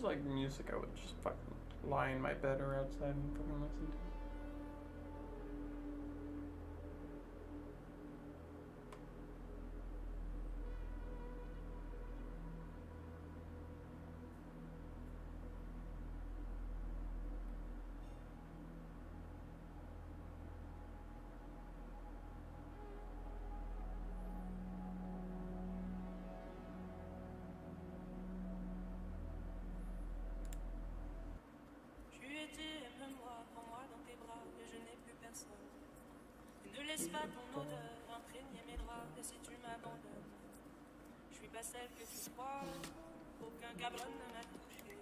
like music I would just fucking lie in my bed or outside and fucking listen to. Ne laisse pas ton odeur imprégner mes draps. Et si tu m'abandonnes, je suis pas celle que tu crois. Aucun cabron ne m'a touché.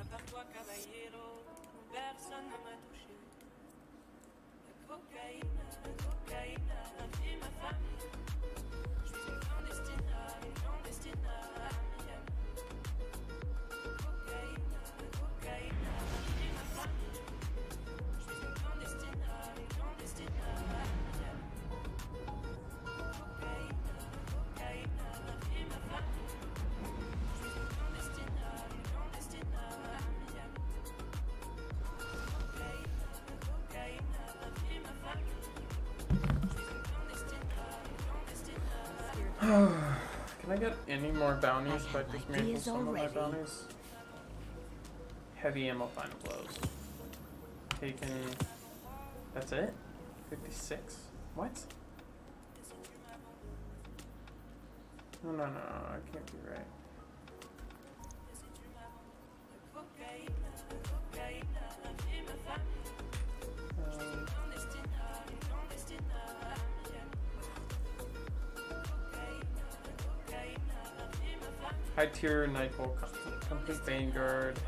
À part toi, caballero, personne ne m'a touché. La cocaïne a fait ma famille. Je suis une clandestine à Miami. La cocaïne a fait ma famille. Je suis une clandestine à Miami. Can I get any more bounties by dismantling some of my bounties? Heavy ammo final blows. Taken. That's it? 56? What? No, I can't be right. High tier Nightfall, complete Vanguard.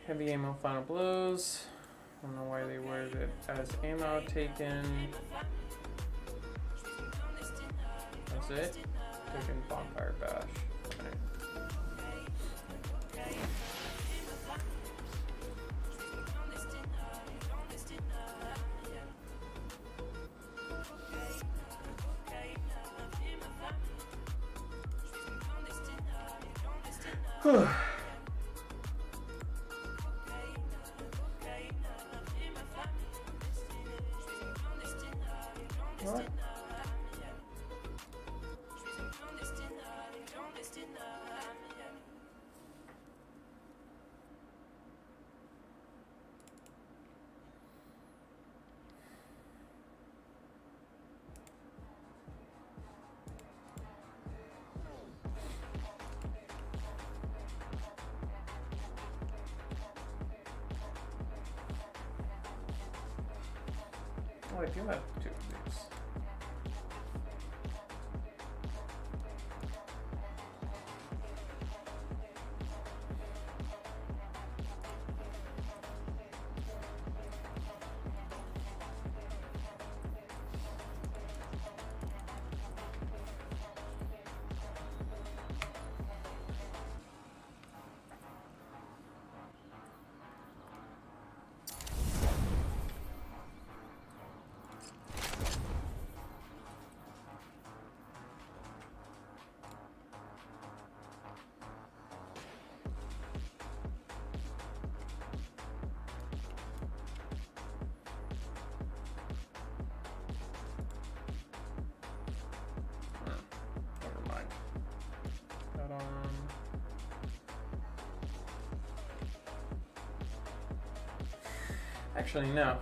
Heavy ammo final blows. I don't know why they worded it as ammo taken. That's it. Taken bonfire bash. Okay. What? Oh, I do have two of these. Actually, no.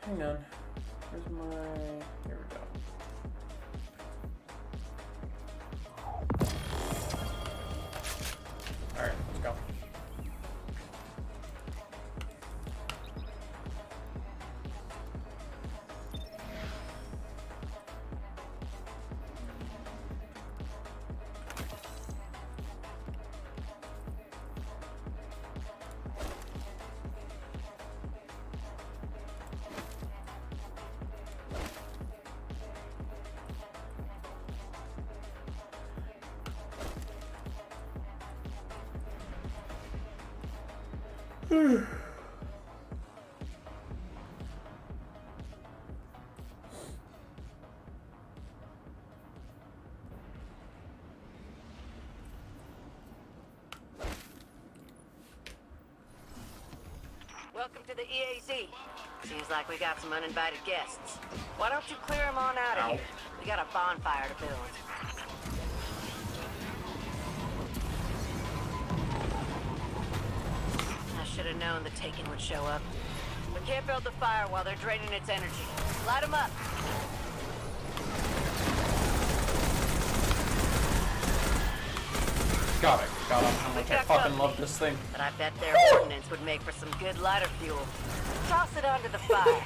Hang on. Where's my... Here we go. Welcome to the EAZ. Seems like we got some uninvited guests. Why don't you clear them on out of here? We got a bonfire to build. I should have known the Taken would show up. We can't build the fire while they're draining its energy. Light them up. Got it. Got it. How much I fucking love this thing. But I bet their ordnance would make for some good lighter fuel. Toss it onto the fire.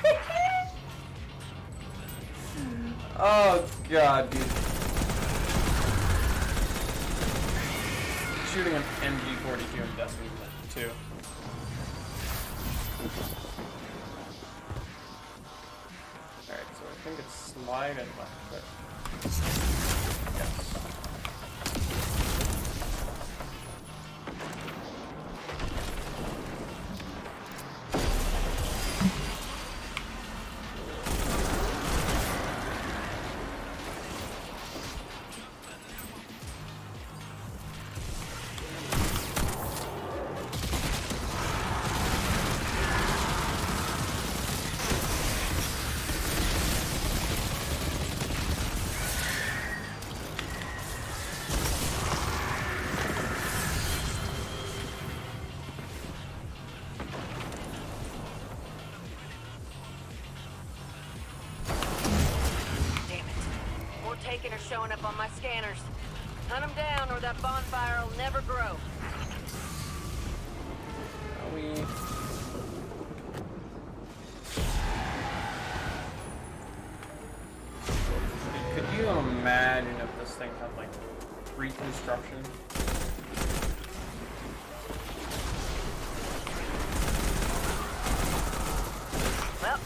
Oh god, dude. Shooting an MG42 in Destiny 2. Alright, so I think it's slide and left, but yes. Taken are showing up on my scanners. Hunt them down or that bonfire will never grow. Could you imagine if this thing had like reconstruction? Well,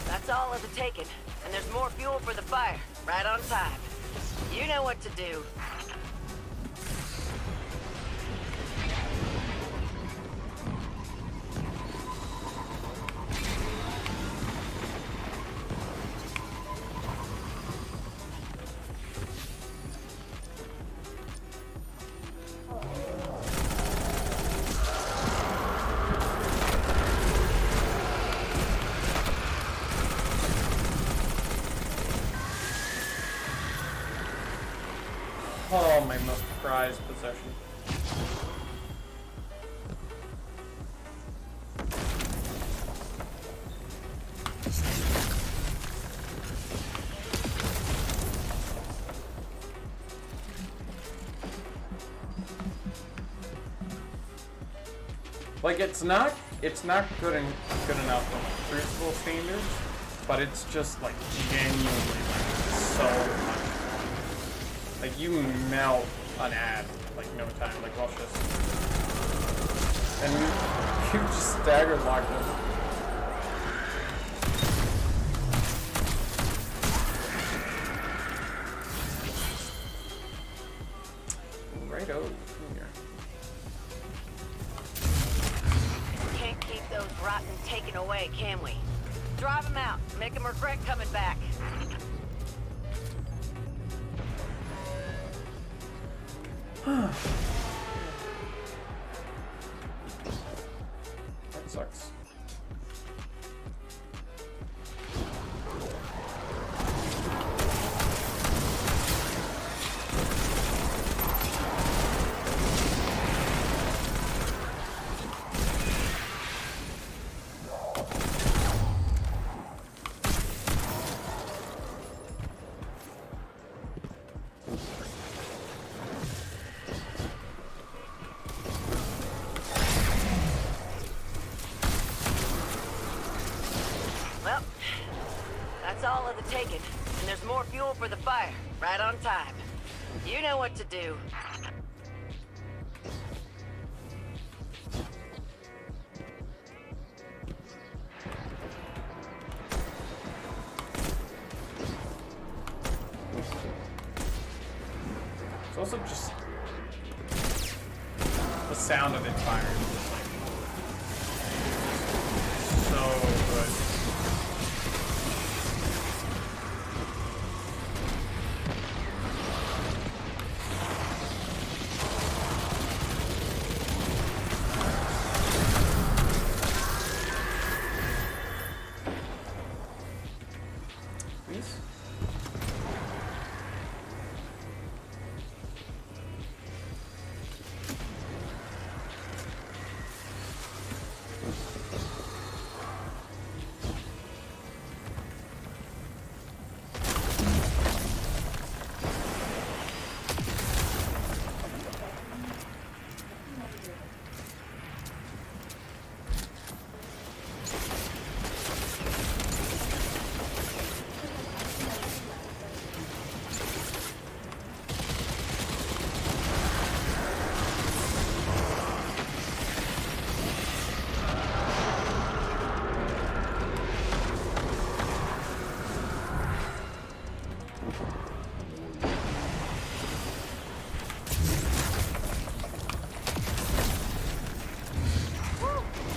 that's all of the Taken, and there's more fuel for the fire. Right on time. You know what to do. Oh, my most prized possession. Like it's not good enough from Crucible standards, but it's just like genuinely like so much. Like you melt an ad like no time, like watch this. And you just stagger lock them. Right over here. Can't keep those rotten Taken away, can we? Drive them out. Make them regret coming back. That sucks. Well, that's all of the Taken, and there's more fuel for the fire. Right on time. You know what to do. It's also just the sound of it firing. Just like good. Please?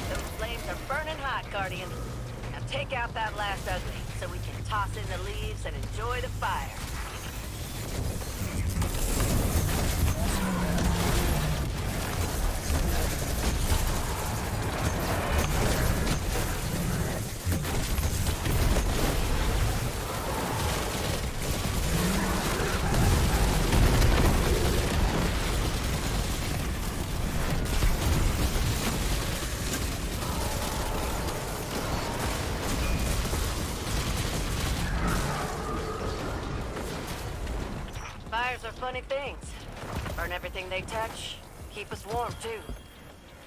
Those flames are burning hot, Guardian. Now take out that last ugly so we can toss in the leaves and enjoy the fire. Fires are funny things. Burn everything they touch. Keep us warm, too.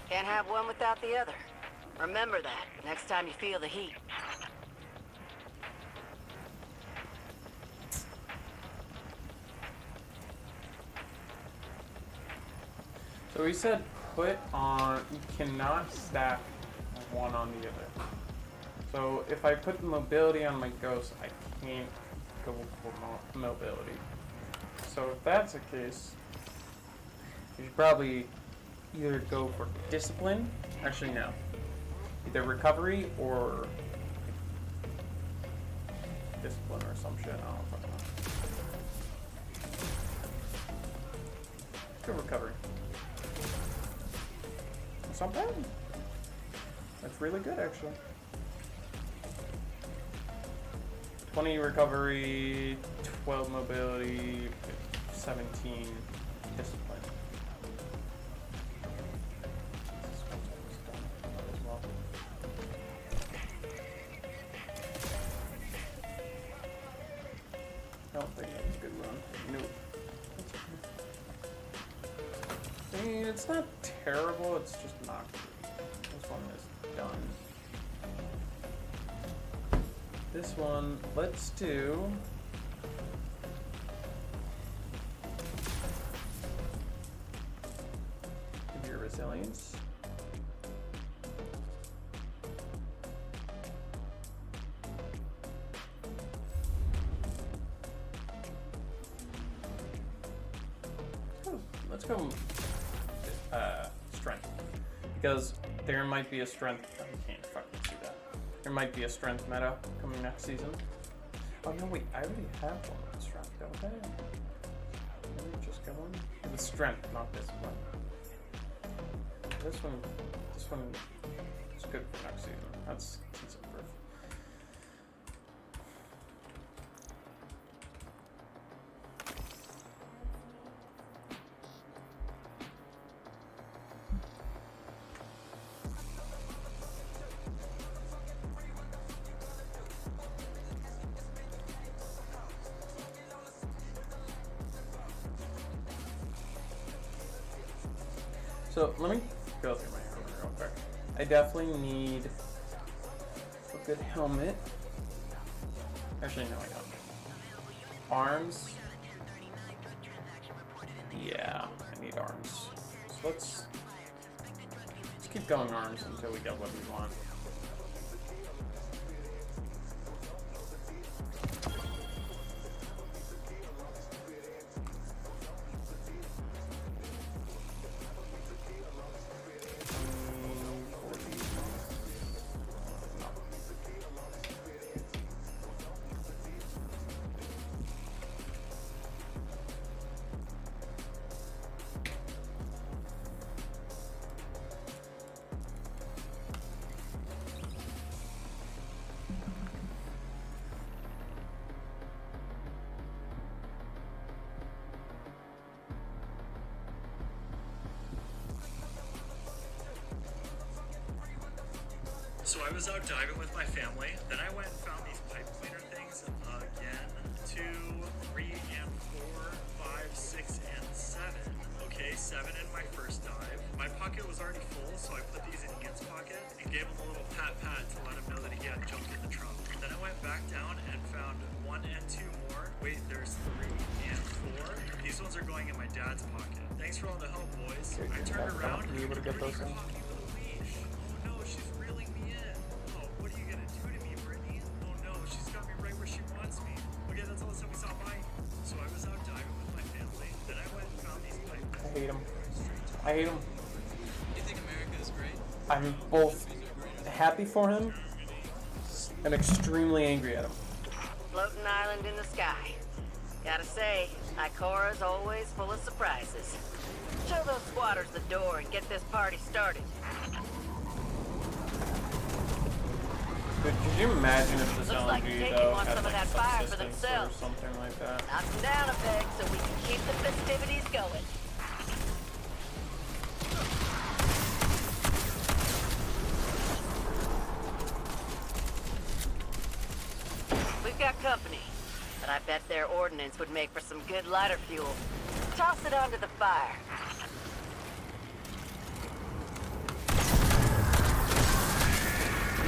Can't have one without the other. Remember that next time you feel the heat. So we said put on, you cannot stack one on the other. So if I put the mobility on my ghost, I can't go for mobility. So if that's the case, you should probably either go for discipline, actually no, either recovery or discipline or some shit, I don't know if I know. Let's go recovery. That's not bad. That's really good actually. 20 recovery, 12 mobility, 17 discipline. As well. I don't think that was a good run. Nope. I mean, it's not terrible, it's just not good. This one is done. This one, let's do... Give your resilience. Let's go strength. Because there might be a strength... I can't fucking see that. There might be a strength meta coming next season. Oh no, wait, I already have one with strength, don't I? Let me just go on. With strength, not this one. This one is good for next season. That's season proof. So let me go through my helmet real quick. I definitely need a good helmet. Actually, no, I don't. Arms. Yeah, I need arms. So let's keep going arms until we get what we want. So I was out diving with my family. Then I went and found these pipe cleaner things again. 2, 3, and 4, 5, 6, and 7. Okay, 7 in my first dive. My pocket was already full, so I put these in Ian's pocket and gave him a little pat to let him know that he had jumped in the trunk. Then I went back down and found 1 and 2 more. Wait, there's 3 and 4. These ones are going in my dad's pocket. Thanks for all the help, boys. Okay, I turned around be able to get those in. talking with a leash. Oh no, she's reeling me in. Oh, what are you gonna do to me, Brittany? Oh no, she's got me right where she wants me. Okay, that's all the time we saw Mike. So I was out diving with my family. Then I went and found these pipes. I hate him. I hate him. You think America is great? I'm both happy for him and extremely angry at him. Floating island in the sky. Gotta say, Ikora's always full of surprises. Show those squatters the door and get this party started. Dude, could you imagine if this Looks like LNG Taken though wants had some of like that fire for subsistence or themselves. something like that? Knock them down a peg so we can keep the festivities going. We've got company, but I bet their ordnance would make for some good lighter fuel. Toss it onto the fire.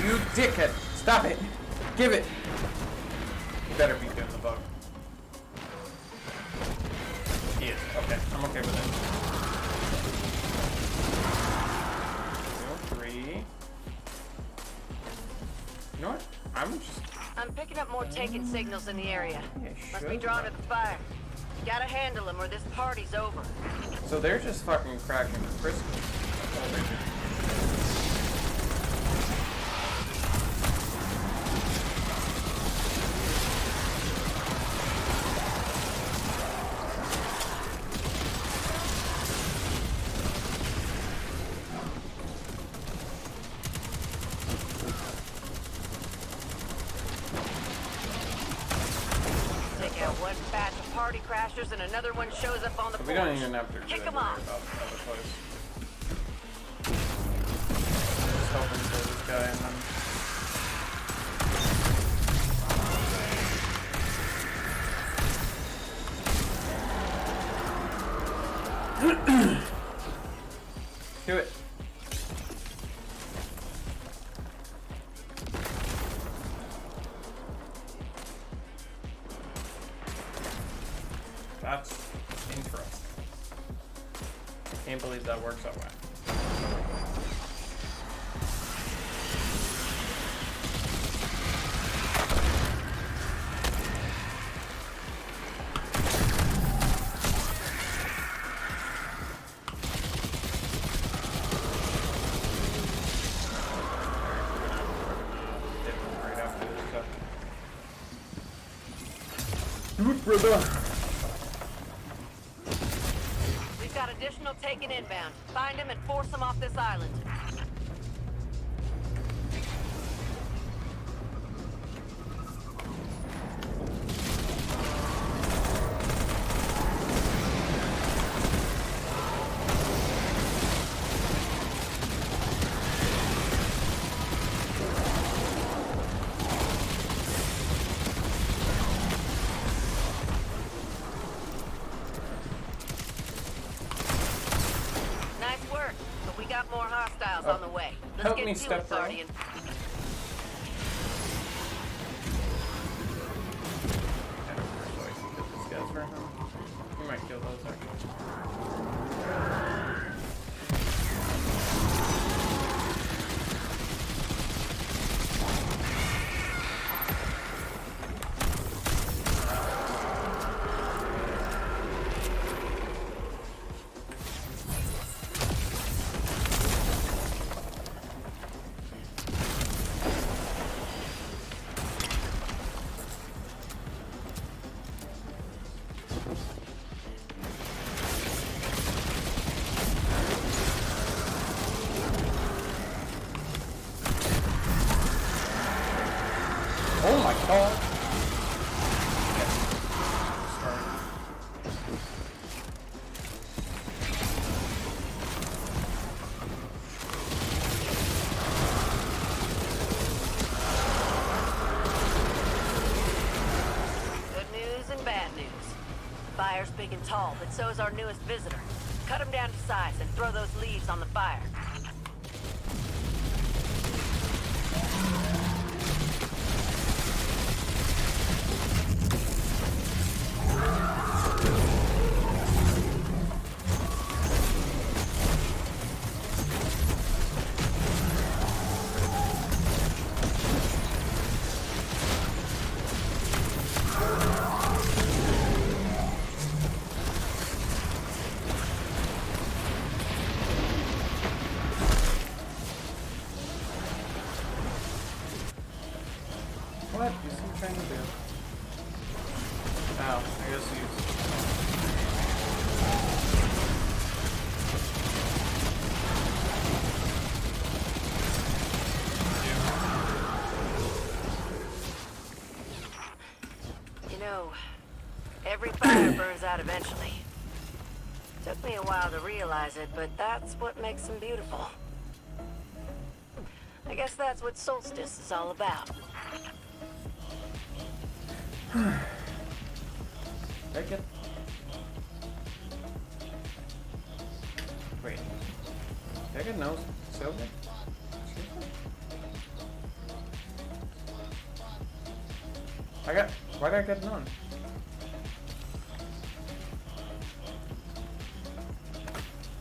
You dickhead! Stop it! Give it! You better be doing the bug. He is. Okay, I'm okay with it. 2, 3. You know what? I'm picking up more Taken signals in the area. Yeah, Must be sure. drawn to the fire. Gotta handle them or this party's over. So they're just fucking cracking crystals. That's all they do. Take out one batch of party crashers and another one shows up on the So porch. we don't even have to Kick really 'em worry off. about the other place. Just hoping for this guy and then... Do it. That's interesting. Can't believe that works that way. Did it right after this stuff. Do it, brother! We've got additional Taken inbound. Find them and force them off this island. Nice work, but we got more hostiles on the way. Let's Help get me, to it, step bro. Guardian. So I can get these guys for him. We might kill those actually. Oh my god! big and tall, but so is our newest visitor. Cut him down to size and throw those leaves on the fire. What is he trying to do? Oh, I guess You know, every fire burns out eventually. Took me a while to realize it, but that's what makes them beautiful. I guess that's what Solstice is all about. Take it. Wait. Take it? No. Silver? Why did I get none?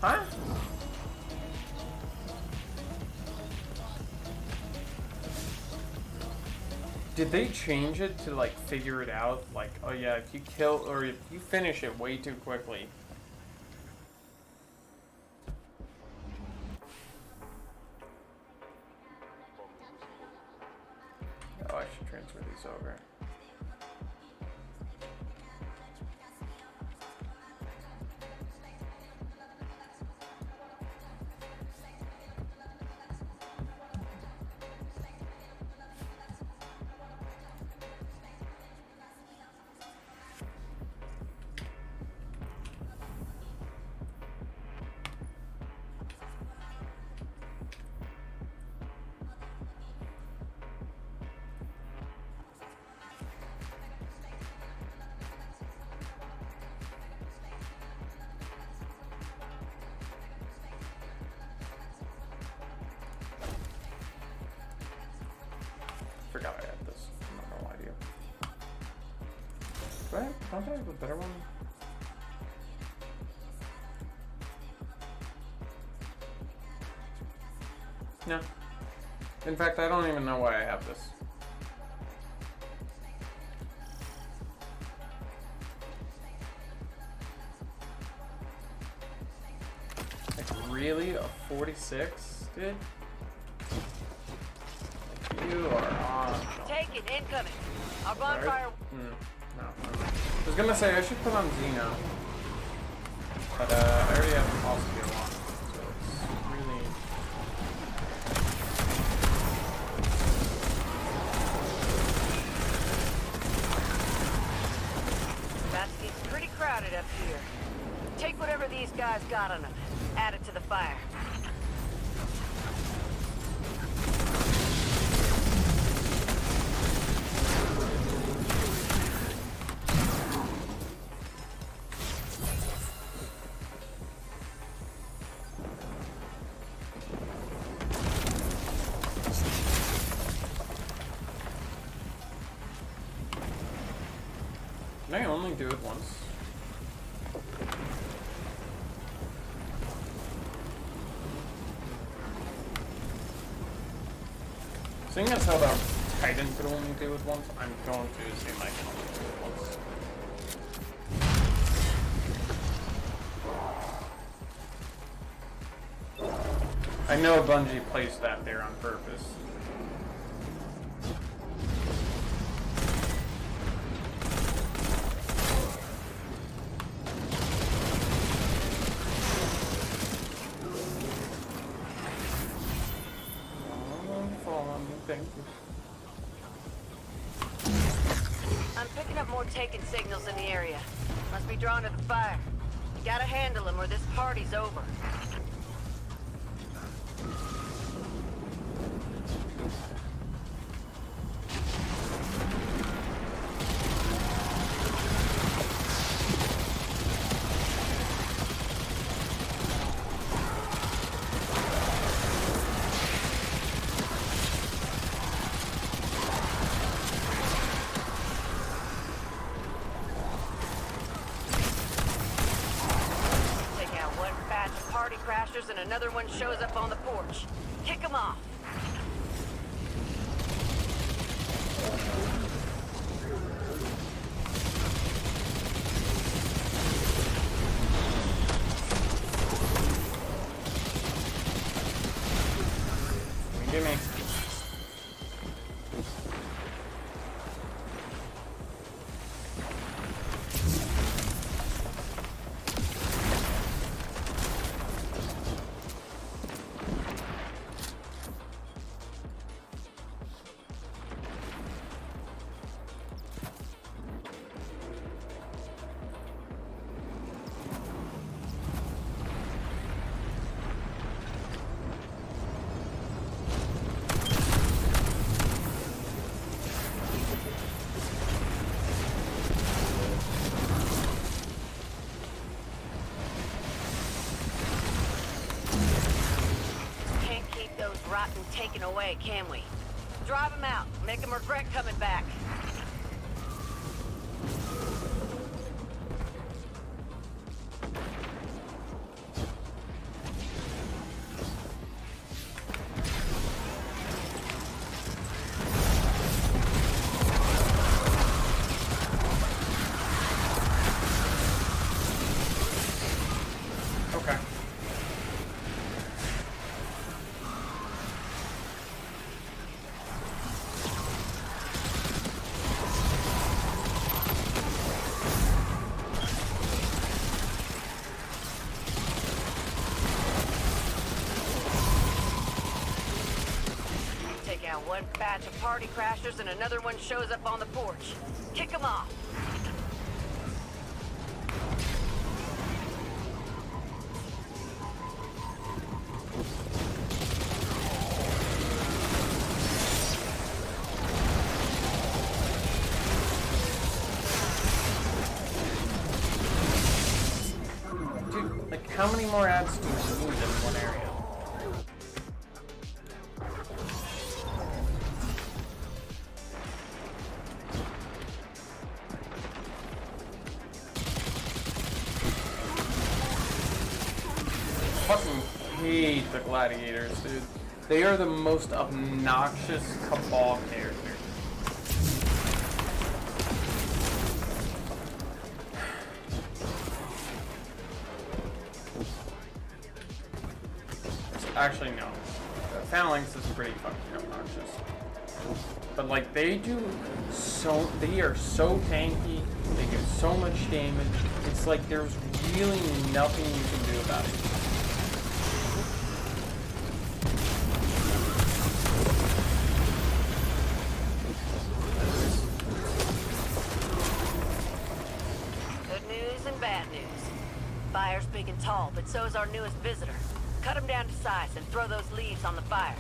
Huh? Did they change it to like figure it out? Like, oh yeah, if you kill or if you finish it way too quickly. Oh, I should transfer these over. Forgot I had this. I'm not gonna lie to you. Don't I have a better one? No. In fact, I don't even know why I have this. Like, really? A 46, dude? You are on. Take it, incoming. Our bonfire. No. I was gonna say I should put on Xeno, but I already have the cost to get one, so it's really. Basket's pretty crowded up here. Take whatever these guys got on them. Add it to the fire. Can I only do it once? Seeing as how the Titan could only do it once, I'm going to assume I can only do it once. I know Bungie placed that there on purpose. I'm picking up more taken signals in the area. Must be drawn to the fire. You gotta handle them or this party's over. crashers and another one shows up on the porch. Kick them off. Give me. Rotten taken away, can we? Drive them out. Make them regret coming back. Okay. Take out one batch of party crashers and another one shows up on the porch. Kick them off. Dude, like, how many more ads do we need in one area? Fucking hate the gladiators, dude. They are the most obnoxious Cabal characters. Actually, no. Phalanx is pretty fucking obnoxious. But like, they are so tanky, they do so much damage, it's like there's really nothing you can do about it. Good news and bad news. Fire's big and tall, but so's our newest visitor. Cut them down to size and throw those leaves on the fire.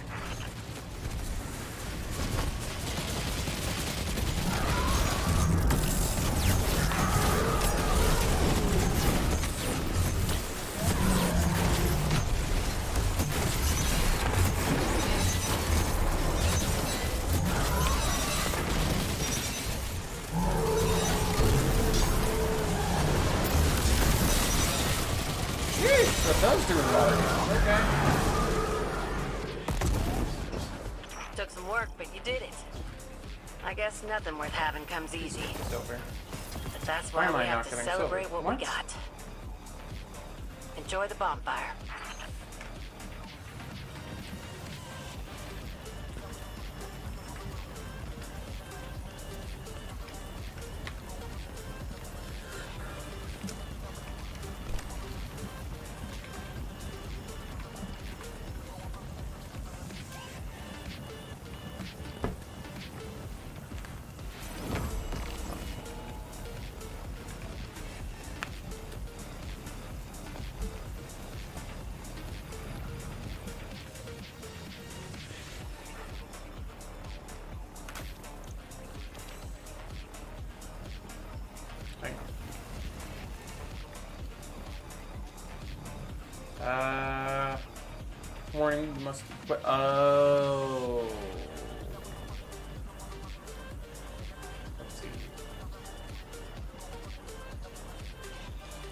Jeez, that does do a lot of damage. Okay. Took some work, but you did it. I guess nothing worth having comes easy. Silver. But that's Why why am we I have not to getting celebrate silver? what What? we got. Enjoy the bonfire. Hang on. Warning, you must quit. Oh. Let's see.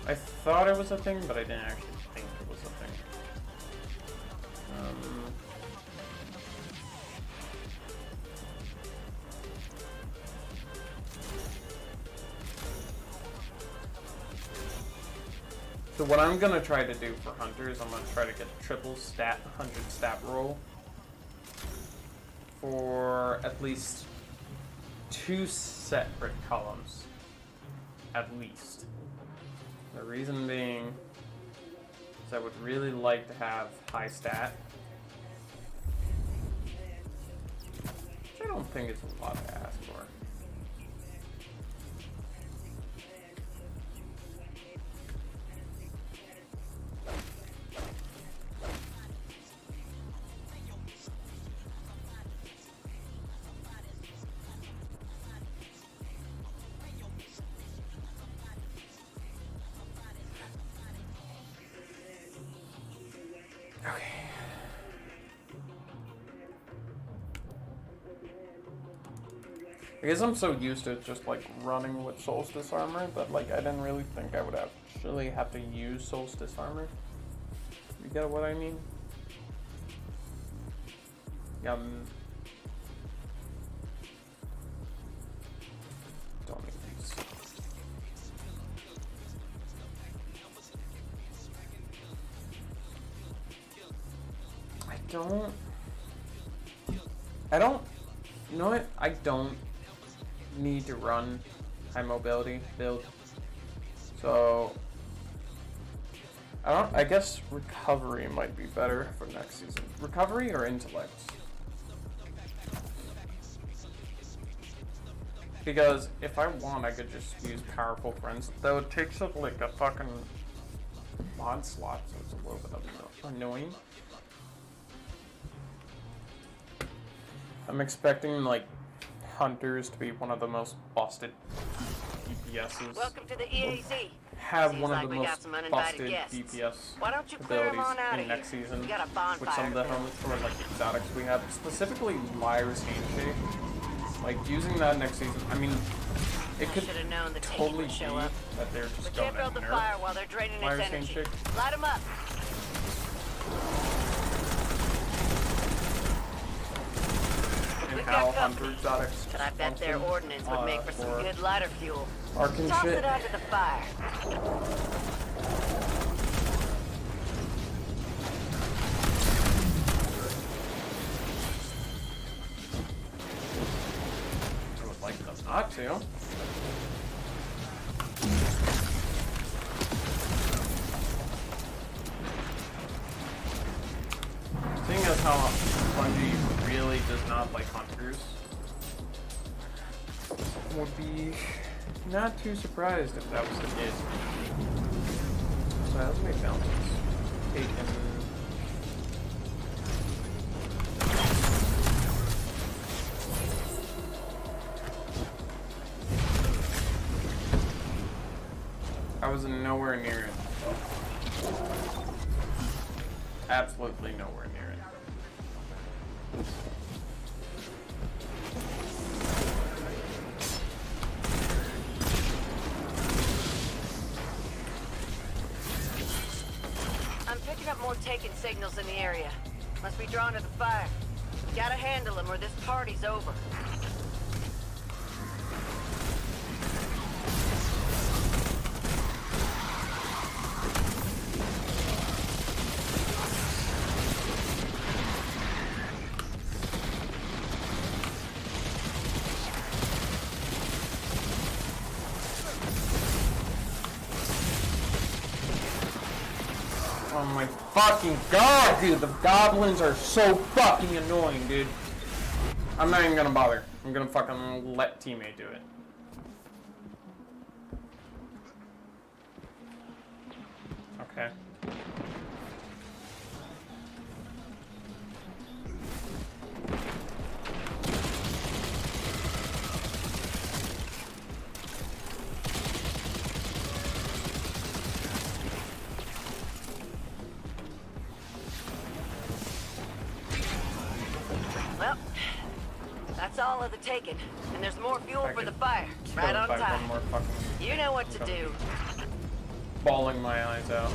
I thought it was a thing, but I didn't actually think it was a thing. So what I'm gonna try to do for hunters, I'm gonna try to get triple stat 100 stat roll for at least 2 separate columns, at least. The reason being is I would really like to have high stat, which I don't think it's a lot to ask for. I guess I'm so used to just like running with Solstice armor that like I didn't really think I would actually have to use Solstice armor. You get what I mean? Don't need these. You know what? I don't need to run high mobility build. So I guess recovery might be better for next season. Recovery or intellect? Because if I want, I could just use powerful friends. Though it takes up like a fucking mod slot, so it's a little bit annoying. I'm expecting like hunters to be one of the most busted DPSs. Welcome to the EAZ. Have Seems one like of the we got most some uninvited busted guests. DPS Why don't you clear 'em abilities on out in of next here? season We got a with bonfire some of the to build. helmets or like exotics we have, specifically Liar's Handshake. Like using that next season, I mean, it I could should have known the tank totally would show be up. that they're We just can't going build to the nerf fire while they're draining its Liar's energy. Handshake. Light 'em up. and We've how got hunter company. exotics But I bet their function, ordnance would make for some for good lighter fuel. arc and Toss shit. it onto the fire. I would like them not to. Seeing as how Bungie really does not like hunters, would be not too surprised if that was the case. So how many bounties taken? I was nowhere near it. Absolutely nowhere near it. I'm picking up more taken signals in the area. Must be drawn to the fire. Gotta handle them or this party's over. Oh my fucking god, dude! The goblins are so fucking annoying, dude. I'm not even gonna bother. I'm gonna fucking let teammate do it. Okay. Well, that's all of the taken. And there's more fuel I for could the fire. kill Right it on by time. one more fucking You know what to do. bawling my eyes out.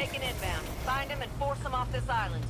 taking inbound. Find him and force him off this island.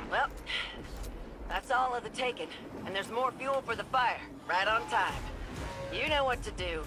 Well, that's all of the taken. And there's more fuel for the fire. Right on time. You know what to do.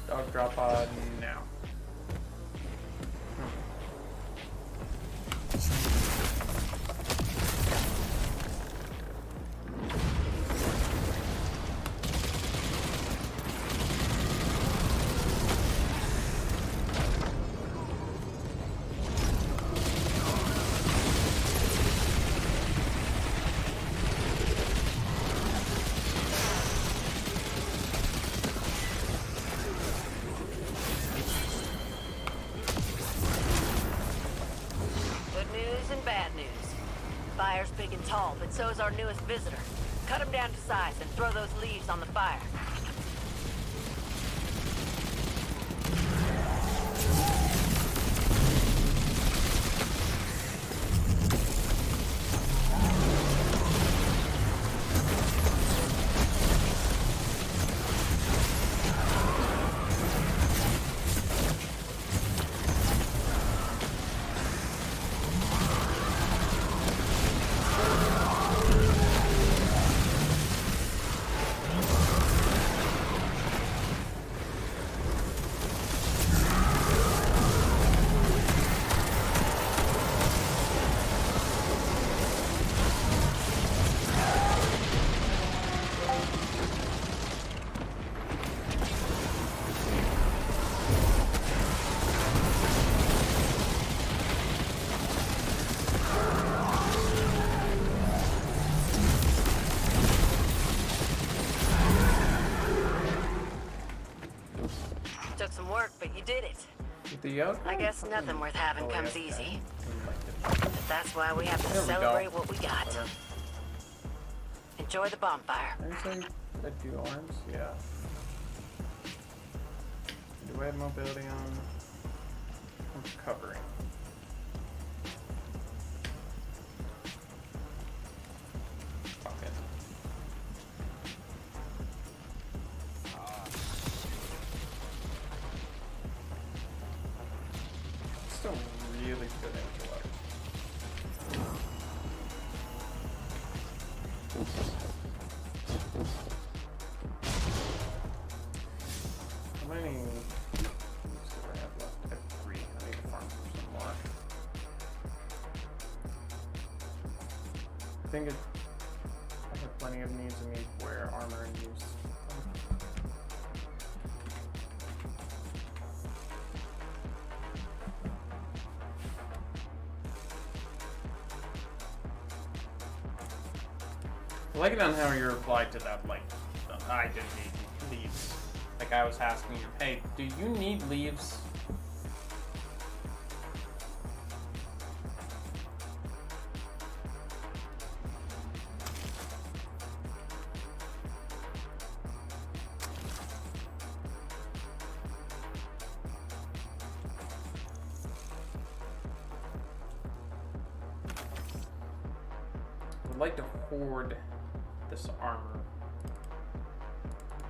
Dog drop pod now. Good news and bad news. Fire's big and tall, but so is our newest visitor. Cut him down to size and throw those leaves on the fire. Took some work, but you did it. With the outro? I guess nothing worth having Oh, comes yeah, easy. okay. But that's why we have to There we go. celebrate what we got. Whatever. Enjoy the bonfire. Did I say I do arms? Yeah. Do I have mobility on? I'm covering. Fuck it. Still really good intellect. How many do I have left? I have 3. I need to farm for some more. I think I have plenty of needs of meat wear armor and use. I like it on how you replied to that, like, I didn't need leaves. Like, I was asking you, hey, do you need leaves? I would like to hoard this armor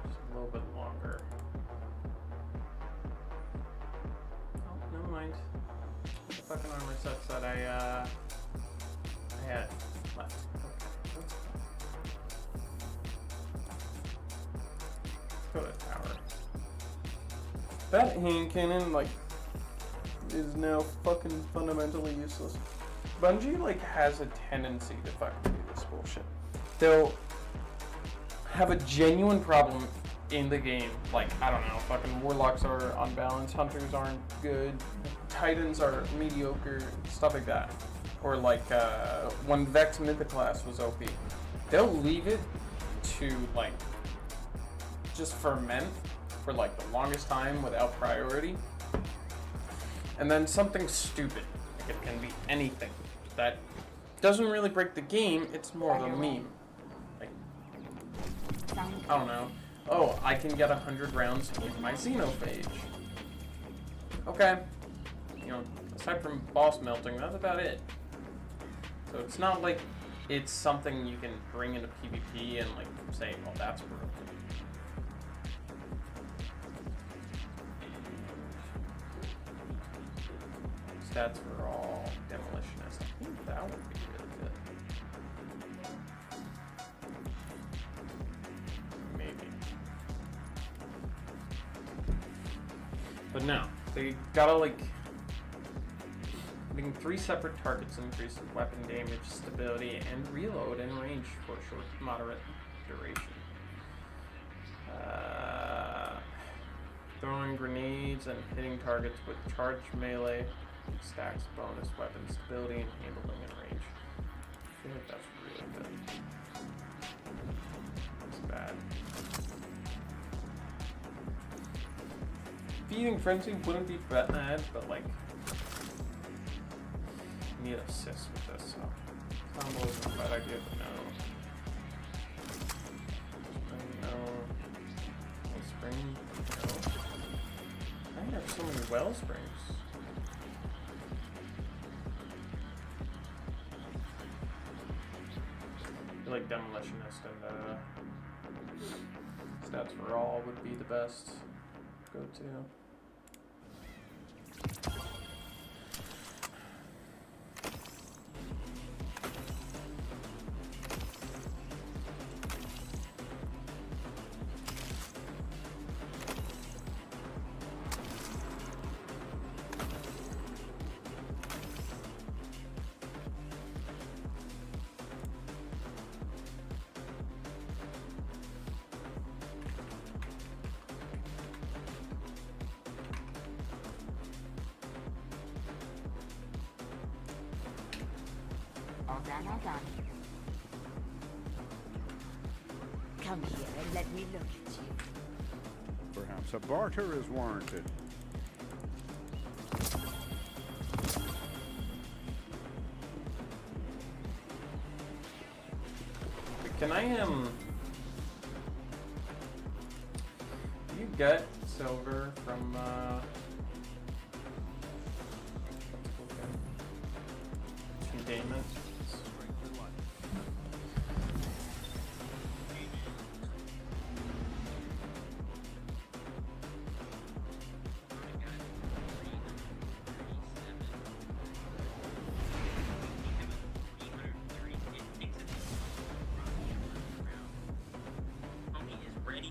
just a little bit longer. the fucking armor sets that I had left. Okay, let's go to tower. That hand cannon, like, is now fucking fundamentally useless. Bungie, like, has a tendency to fucking do this bullshit. They'll have a genuine problem in the game. Like, I don't know, fucking warlocks are unbalanced, hunters aren't good, titans are mediocre, stuff like that. Or like, when Vex Mythoclast was OP, they'll leave it to, like, just ferment for, like, the longest time without priority. And then something stupid, like it can be anything, that doesn't really break the game, it's more of a meme. Like, I don't know. Oh, I can get 100 rounds with my Xenophage. Okay. You know, aside from boss melting, that's about it. So it's not like it's something you can bring into PvP and, like, say, well, that's broken. Stats for all demolitionist. I think that would be really good. Maybe. But no, they gotta, like, putting 3 separate targets increases weapon damage, stability, and reload in range for a short, moderate duration. Throwing grenades and hitting targets with charged melee stacks bonus weapon stability and handling in range. I feel like that's really good. It's bad. Feeding Frenzy wouldn't be bad, but, like, you need assist with this, so combo isn't a bad idea, but no. Spring, no. I have so many well springs. I feel like Demolitionist and stats for all would be the best go-to. All done. Come here and let me look at you. Perhaps a barter is warranted. Can I, do you get silver from, containment?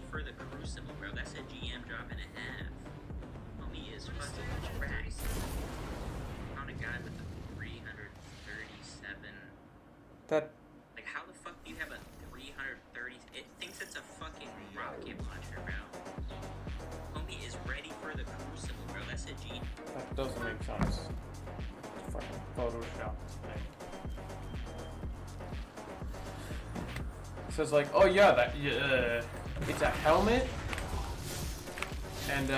For the Crucible, bro. That's a GM drop and a half. Homie is fucking cracked. Found a guy with a 337. That. Like, how the fuck do you have a 330? It thinks it's a fucking rocket launcher, bro. Homie is ready for the Crucible, bro. That's a G. That doesn't make sense. It's fucking Photoshop thing. It says, like, oh yeah, that, it's a helmet, and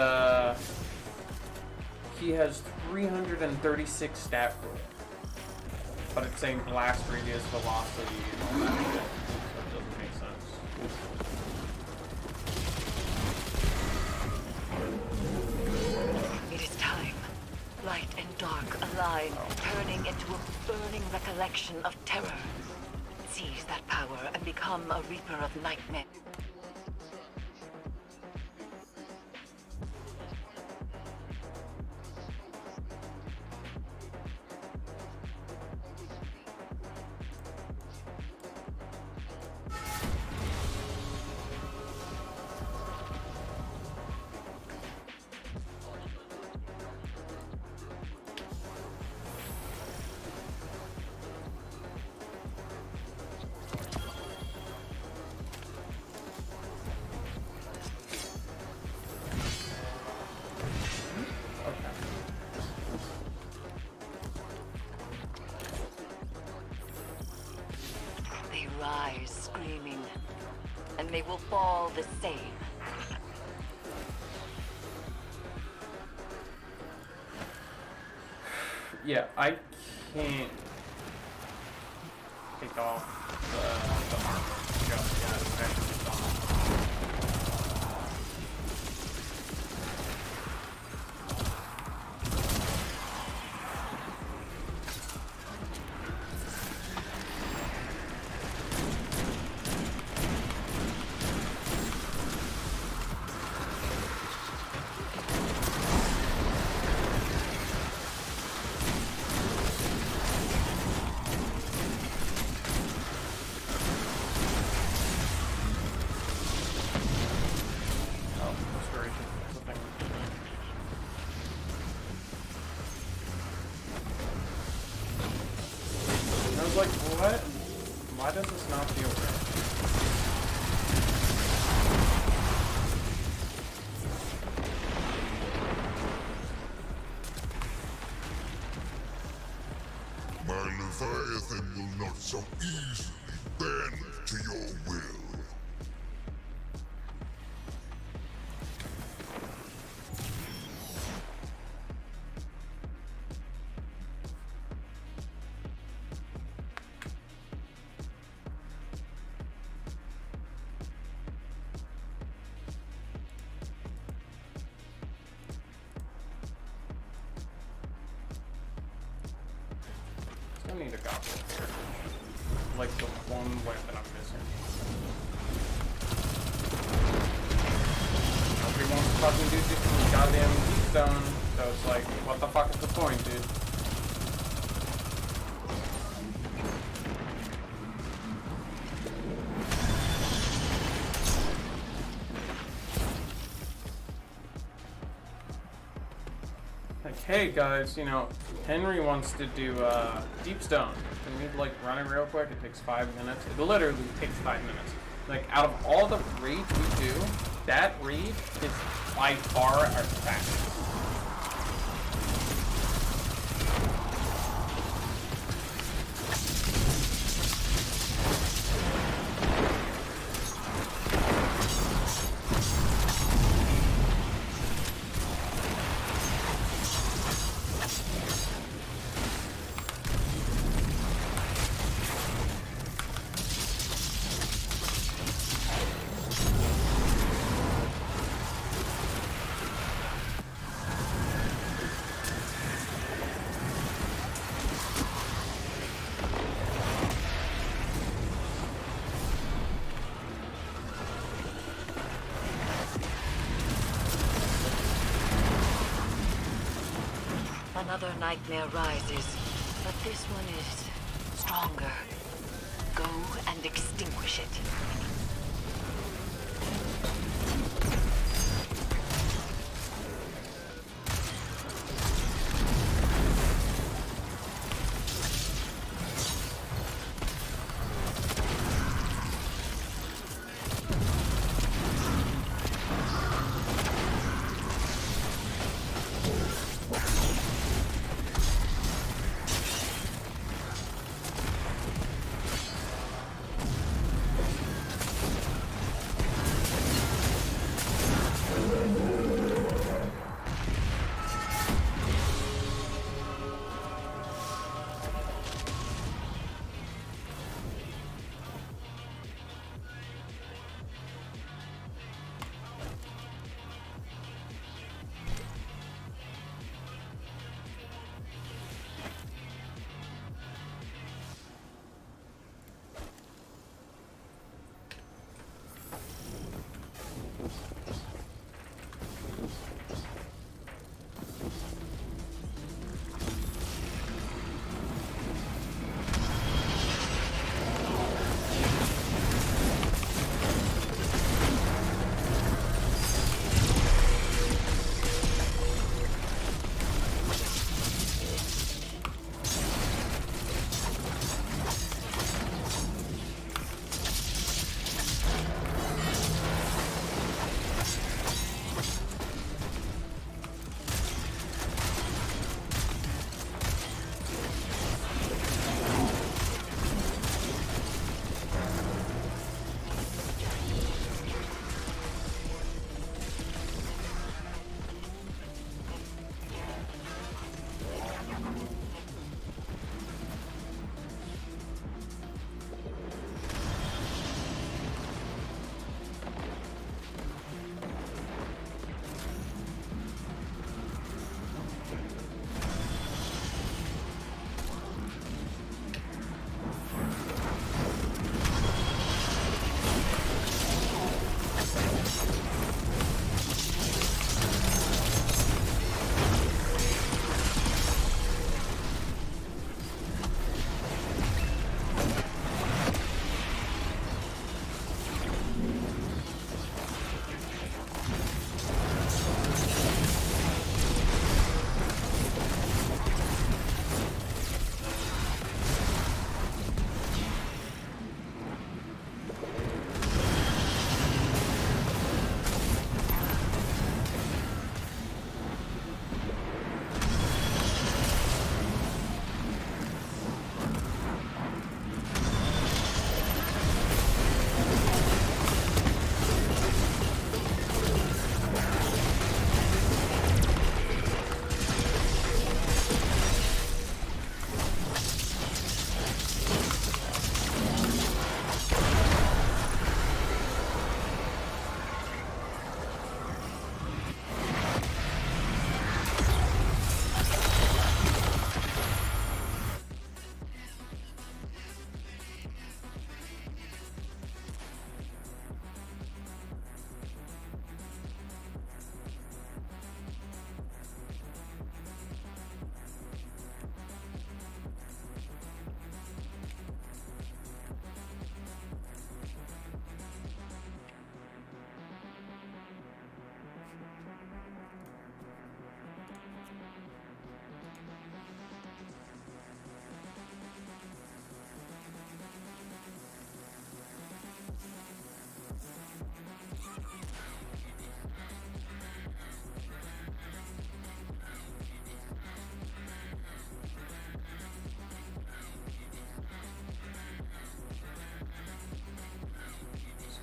he has 336 stat for it, but it's saying blast radius, velocity, and all that shit. That doesn't make sense. It is time. Light and dark align, turning into a burning recollection of terror. Seize that power and become a reaper of nightmare. will fall the same. Yeah, I can't take off the armor just yet. I actually don't. Like, what? Why does this not feel right? My Leviathan will not so easily bend to your will. I need a goblin here. Like the one weapon I'm missing. Nobody wants to fucking do this goddamn deep stone, so it's like, what the fuck is the point, dude? Like, hey guys, you know, Henry wants to do deep stone. Can we like run it real quick? It takes 5 minutes. It literally takes 5 minutes. Like, out of all the raids we do, that raid is by far our fastest. Another nightmare rises, but this one is stronger. Go and extinguish it.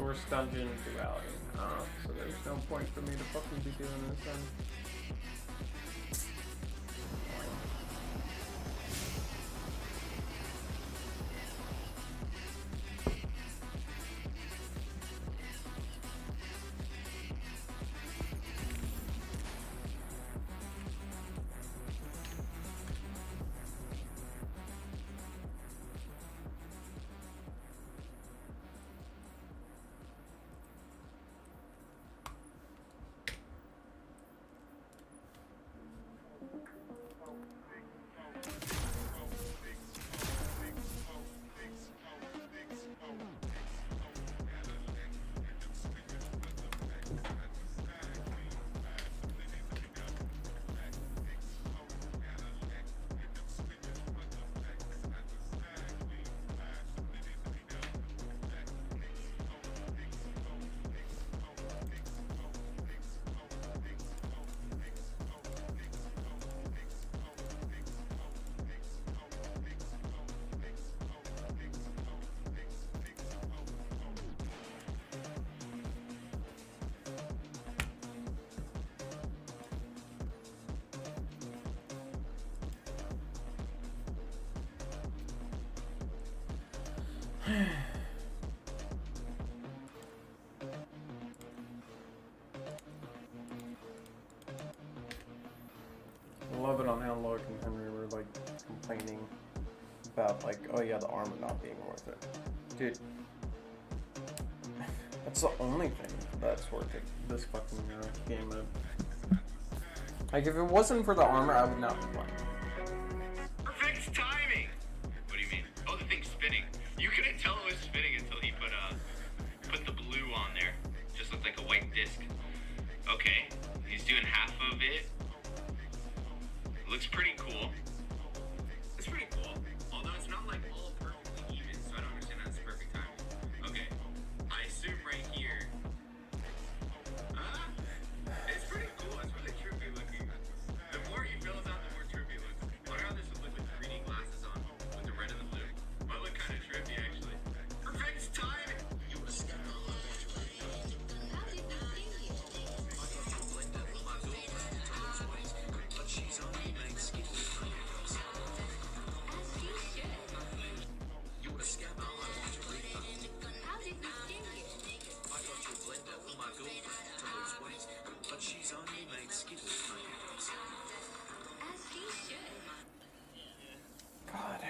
source dungeon duality. So there's no point for me to fucking be doing this then. I love it on how Loic and Henry were like complaining about like, oh yeah, the armor not being worth it. Dude, that's the only thing that's worth it. This fucking game mode. Like if it wasn't for the armor, I would not be playing. Perfect timing! What do you mean? Oh, the thing's spinning. You couldn't tell it was spinning until he put the blue on there. Just looked like a white disc. Okay, he's doing half of it. Looks pretty cool. It's pretty cool. Although it's not like all perfectly even, so I don't understand how it's perfect timing. Okay, I assume right here. It's pretty cool. It's really trippy looking. The more you fill it out, the more trippy it looks. Why are this look with 3D glasses on with the red and the blue? Might look kind of trippy actually. Perfect timing. You were scared. God.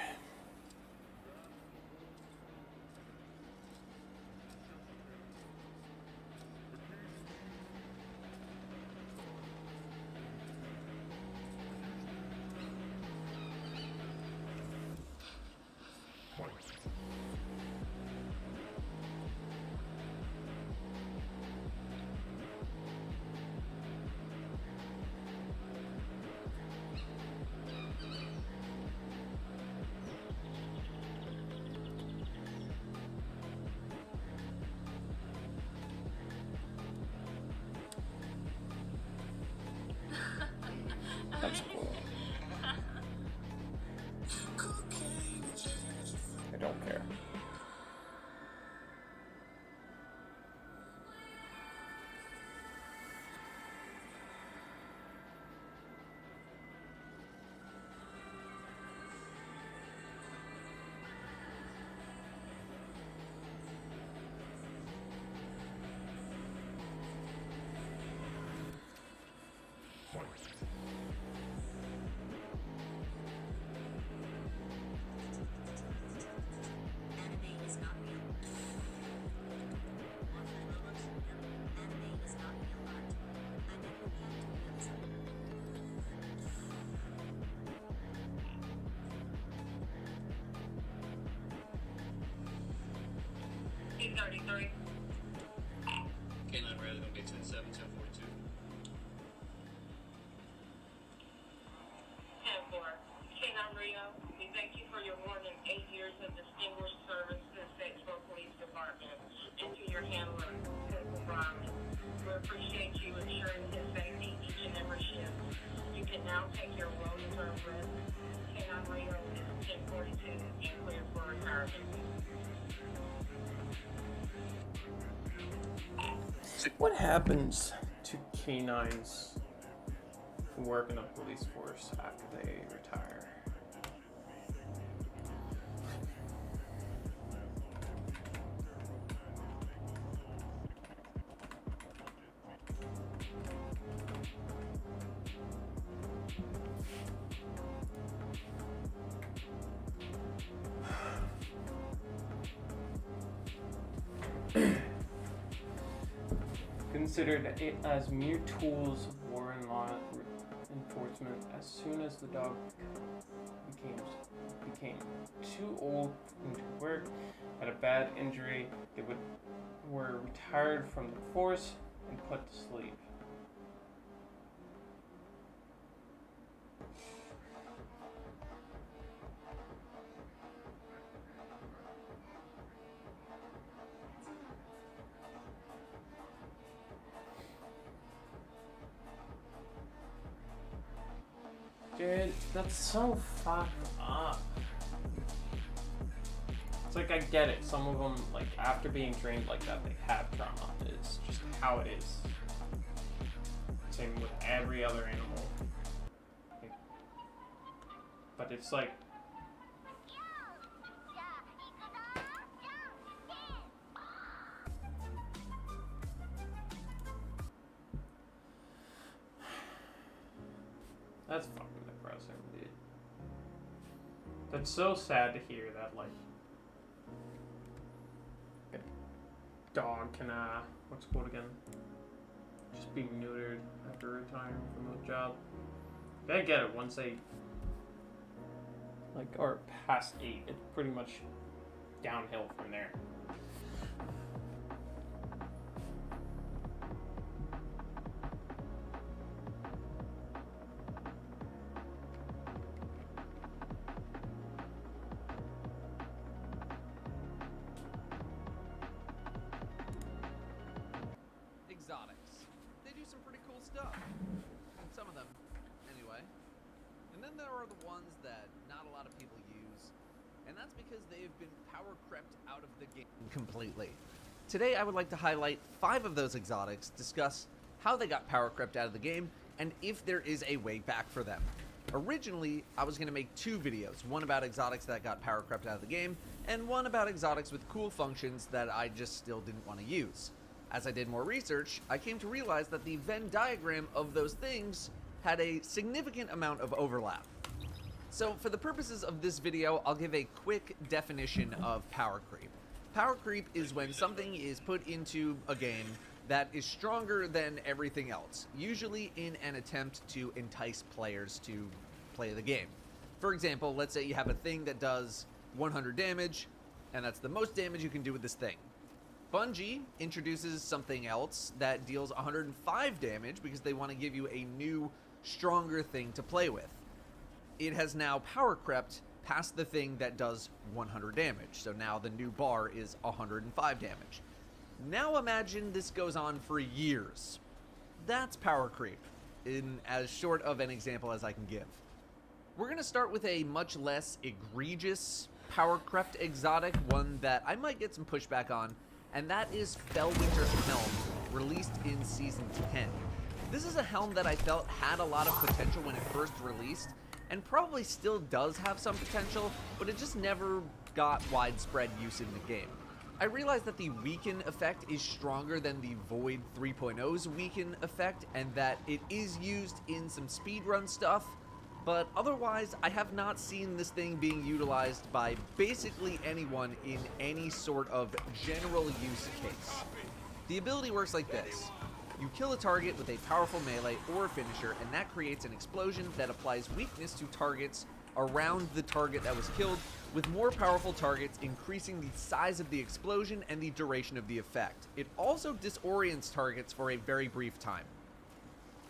That's cool. I don't care. K-33. K9 Riley gonna get 10-7, 10-42. 10-4. K9 Rio, we thank you for your more than 8 years of distinguished service to the Statesboro Police Department and to your handler, Cecil Brown. We appreciate you ensuring his safety each and every shift. You can now take your well-deserved rest. K9 Rio is 1042 and clear for retirement. What happens to canines who work in the police force after they retire? Considered it as mere tools of war and law enforcement. As soon as the dog became too old to work, had a bad injury, they were retired from the force and put to sleep. Dude, that's so fucked up. It's like, I get it. Some of them, like, after being trained like that, they have trauma. It's just how it is. Same with every other animal. But it's like... That's fucking depressing, dude. That's so sad to hear that, like, a dog can, what's it called again? Just be neutered after retiring from the job. I get it, once they, like, are past 8, it's pretty much downhill from there. Exotics. They do some pretty cool stuff. Some of them, anyway. And then there are the ones that not a lot of people use, and that's because they've been power crept out of the game completely. Today I would like to highlight 5 of those exotics, discuss how they got power crept out of the game, and if there is a way back for them. Originally, I was going to make 2 videos, one about exotics that got power crept out of the game, and one about exotics with cool functions that I just still didn't want to use. As I did more research, I came to realize that the Venn diagram of those things had a significant amount of overlap. So for the purposes of this video, I'll give a quick definition of power creep. Power creep is when something is put into a game that is stronger than everything else, usually in an attempt to entice players to play the game. For example, let's say you have a thing that does 100 damage, and that's the most damage you can do with this thing. Bungie introduces something else that deals 105 damage because they want to give you a new, stronger thing to play with. It has now power crept past the thing that does 100 damage, so now the new bar is 105 damage. Now imagine this goes on for years. That's power creep, in as short of an example as I can give. We're going to start with a much less egregious power crept exotic, one that I might get some pushback on, and that is Fellwinter's Helm, released in Season 10. This is a helm that I felt had a lot of potential when it first released, and probably still does have some potential, but it just never got widespread use in the game. I realized that the weaken effect is stronger than the Void 3.0's weaken effect, and that it is used in some speedrun stuff, but otherwise I have not seen this thing being utilized by basically anyone in any sort of general use case. The ability works like this. You kill a target with a powerful melee or finisher, and that creates an explosion that applies weakness to targets around the target that was killed, with more powerful targets increasing the size of the explosion and the duration of the effect. It also disorients targets for a very brief time.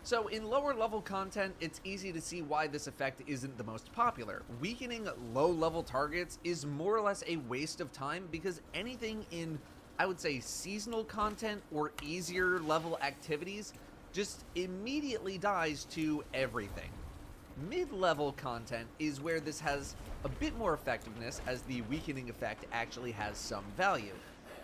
So in lower level content, it's easy to see why this effect isn't the most popular. Weakening low level targets is more or less a waste of time because anything in, I would say, seasonal content or easier level activities just immediately dies to everything. Mid-level content is where this has a bit more effectiveness, as the weakening effect actually has some value.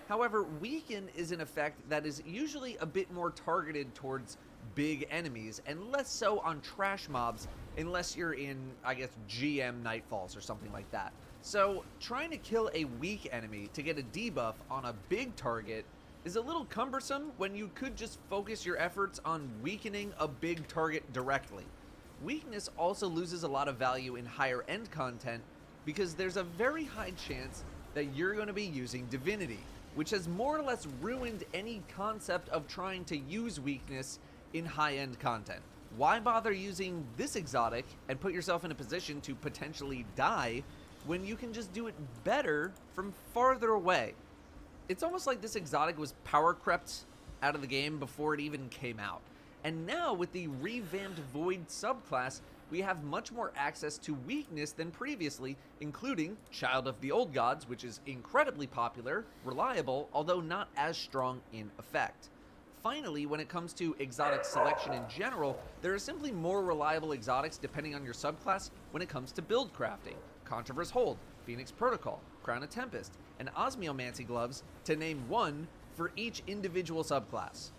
However, Weaken is an effect that is usually a bit more targeted towards big enemies and less so on trash mobs unless you're in, I guess, GM Nightfalls or something like that. So trying to kill a weak enemy to get a debuff on a big target is a little cumbersome when you could just focus your efforts on weakening a big target directly. Weakness also loses a lot of value in higher end content because there's a very high chance that you're going to be using Divinity, which has more or less ruined any concept of trying to use weakness in high-end content. Why bother using this exotic and put yourself in a position to potentially die when you can just do it better from farther away? It's almost like this exotic was power crept out of the game before it even came out. And now with the revamped Void subclass, we have much more access to weakness than previously, including Child of the Old Gods, which is incredibly popular, reliable, although not as strong in effect. Finally, when it comes to exotic selection in general, there are simply more reliable exotics depending on your subclass when it comes to build crafting. Contraverse Hold, Phoenix Protocol, Crown of Tempest, and Osmiomancy Gloves, to name one for each individual subclass.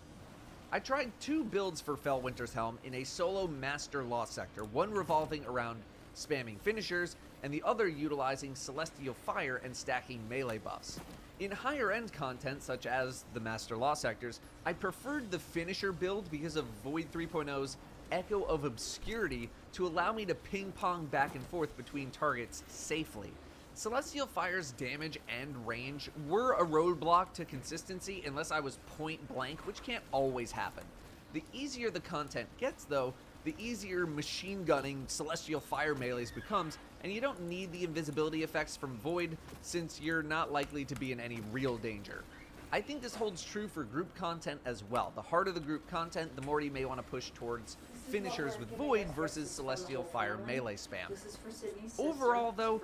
I tried 2 builds for Fellwinter's Helm in a solo Master Law sector, one revolving around spamming finishers, and the other utilizing Celestial Fire and stacking melee buffs. In higher end content, such as the Master Law sectors, I preferred the finisher build because of Void 3.0's Echo of Obscurity to allow me to ping pong back and forth between targets safely. Celestial Fire's damage and range were a roadblock to consistency unless I was point blank, which can't always happen. The easier the content gets though, the easier machine gunning Celestial Fire melees becomes, and you don't need the invisibility effects from Void since you're not likely to be in any real danger. I think this holds true for group content as well. The harder the group content, the more you may want to push towards finishers with Void versus Celestial Fire melee spam. Overall though,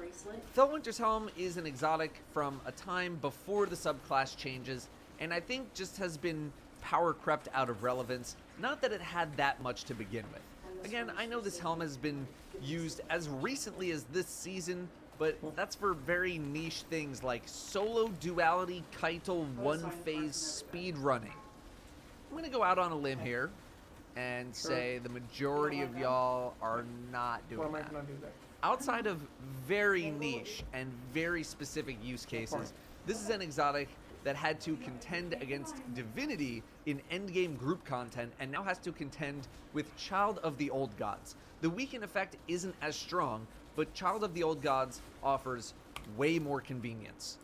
Fellwinter's Helm is an exotic from a time before the subclass changes, and I think just has been power crept out of relevance, not that it had that much to begin with. Again, I know this helm has been used as recently as this season, but that's for very niche things like solo duality Keitel one-phase speedrunning. I'm gonna go out on a limb here and say the majority of y'all are not doing that. Outside of very niche and very specific use cases, this is an exotic that had to contend against Divinity in endgame group content and now has to contend with Child of the Old Gods. The weaken effect isn't as strong, but Child of the Old Gods offers way more convenience.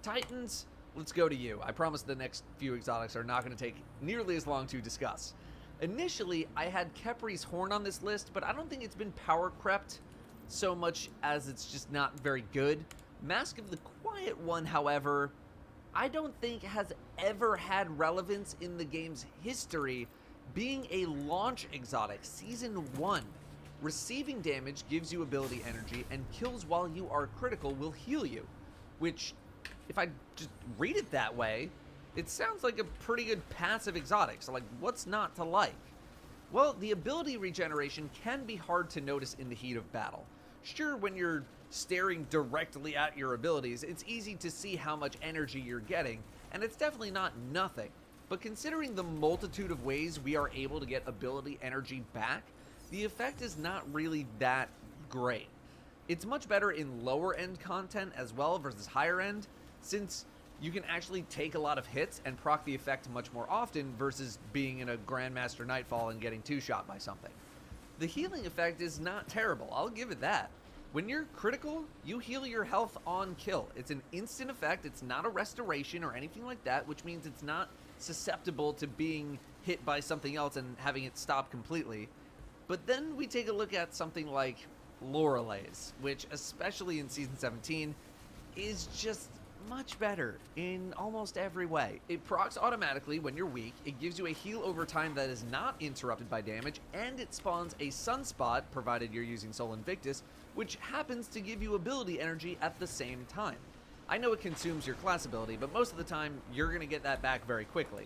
Titans, let's go to you. I promise the next few exotics are not going to take nearly as long to discuss. Initially, I had Kepri's Horn on this list, but I don't think it's been power crept so much as it's just not very good. Mask of the Quiet One, however, I don't think has ever had relevance in the game's history, being a launch exotic, Season 1. Receiving damage gives you ability energy, and kills while you are critical will heal you. Which, if I just read it that way, it sounds like a pretty good passive exotic, so like, what's not to like? Well, the ability regeneration can be hard to notice in the heat of battle. Sure, when you're staring directly at your abilities, it's easy to see how much energy you're getting, and it's definitely not nothing. But considering the multitude of ways we are able to get ability energy back, the effect is not really that great. It's much better in lower end content as well versus higher end, since you can actually take a lot of hits and proc the effect much more often versus being in a Grandmaster Nightfall and getting two-shot by something. The healing effect is not terrible, I'll give it that. When you're critical, you heal your health on kill. It's an instant effect, it's not a restoration or anything like that, which means it's not susceptible to being hit by something else and having it stop completely. But then we take a look at something like Loreley's, which, especially in Season 17, is just much better in almost every way. It procs automatically when you're weak, it gives you a heal over time that is not interrupted by damage, and it spawns a Sunspot, provided you're using Sol Invictus, which happens to give you ability energy at the same time. I know it consumes your class ability, but most of the time, you're going to get that back very quickly.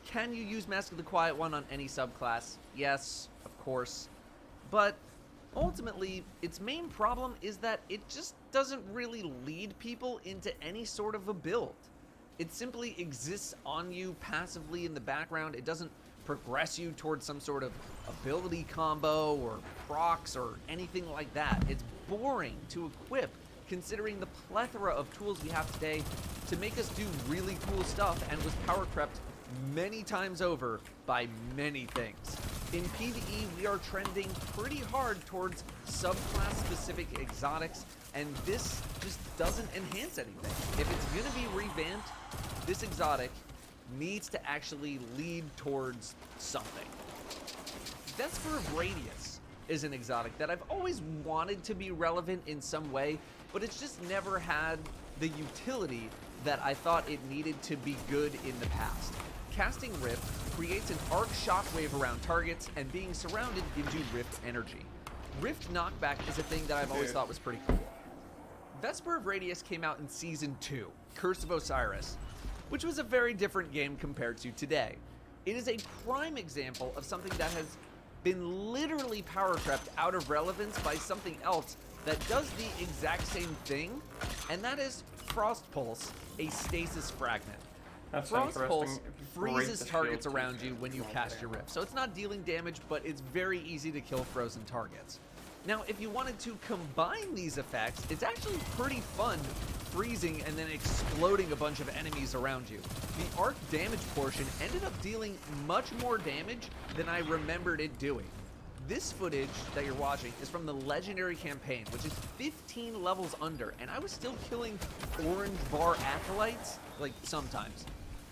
Can you use Mask of the Quiet One on any subclass? Yes, of course. But ultimately, its main problem is that it just doesn't really lead people into any sort of a build. It simply exists on you passively in the background. It doesn't progress you towards some sort of ability combo or procs or anything like that. It's boring to equip considering the plethora of tools we have today to make us do really cool stuff, and was power crept many times over by many things. In PvE, we are trending pretty hard towards subclass specific exotics, and this just doesn't enhance anything. If it's gonna be revamped, this exotic needs to actually lead towards something. Vesper of Radius is an exotic that I've always wanted to be relevant in some way, but it's just never had the utility that I thought it needed to be good in the past. Casting Rift creates an arc shockwave around targets, and being surrounded gives you Rift energy. Rift knockback is a thing that I've always thought was pretty cool. Vesper of Radius came out in Season 2, Curse of Osiris, which was a very different game compared to today. It is a prime example of something that has been literally power crept out of relevance by something else that does the exact same thing, and that is Frost Pulse, a stasis fragment. That's Frost Pulse interesting. freezes Break the targets shield around too, you when you so cast your Rift, so it's not dealing damage, but it's very easy to kill frozen targets. Now, if you wanted to combine these effects, it's actually pretty fun freezing and then exploding a bunch of enemies around you. The arc damage portion ended up dealing much more damage than I remembered it doing. This footage that you're watching is from the Legendary campaign, which is 15 levels under, and I was still killing orange bar acolytes, like, sometimes.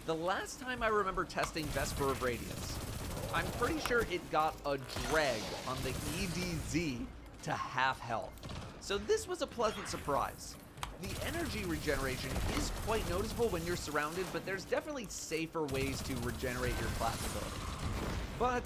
The last time I remember testing Vesper of Radius, I'm pretty sure it got a drag on the EDZ to half health. So this was a pleasant surprise. The energy regeneration is quite noticeable when you're surrounded, but there's definitely safer ways to regenerate your class ability. But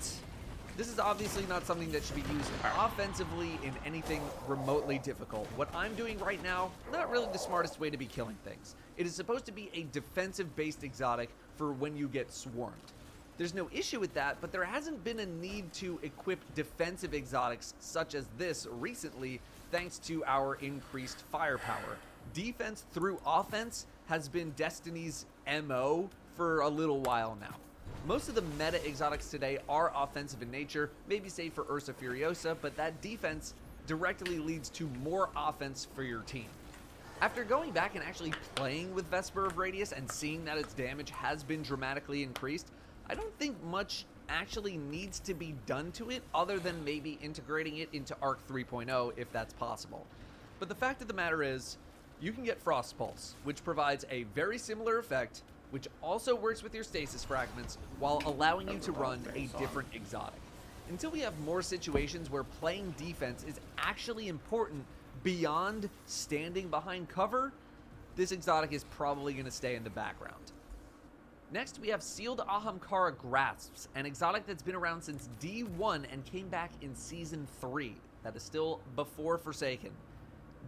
this is obviously not something that should be used offensively in anything remotely difficult. What I'm doing right now, not really the smartest way to be killing things. It is supposed to be a defensive-based exotic for when you get swarmed. There's no issue with that, but there hasn't been a need to equip defensive exotics such as this recently, thanks to our increased firepower. Defense through offense has been Destiny's MO for a little while now. Most of the meta exotics today are offensive in nature, maybe save for Ursa Furiosa, but that defense directly leads to more offense for your team. After going back and actually playing with Vesper of Radius and seeing that its damage has been dramatically increased, I don't think much actually needs to be done to it other than maybe integrating it into Arc 3.0 if that's possible. But the fact of the matter is, you can get Frost Pulse, which provides a very similar effect, which also works with your stasis fragments while allowing you to run a different exotic. Until we have more situations where playing defense is actually important beyond standing behind cover, this exotic is probably going to stay in the background. Next, we have Sealed Ahamkara Grasps, an exotic that's been around since D1 and came back in Season 3. That is still before Forsaken.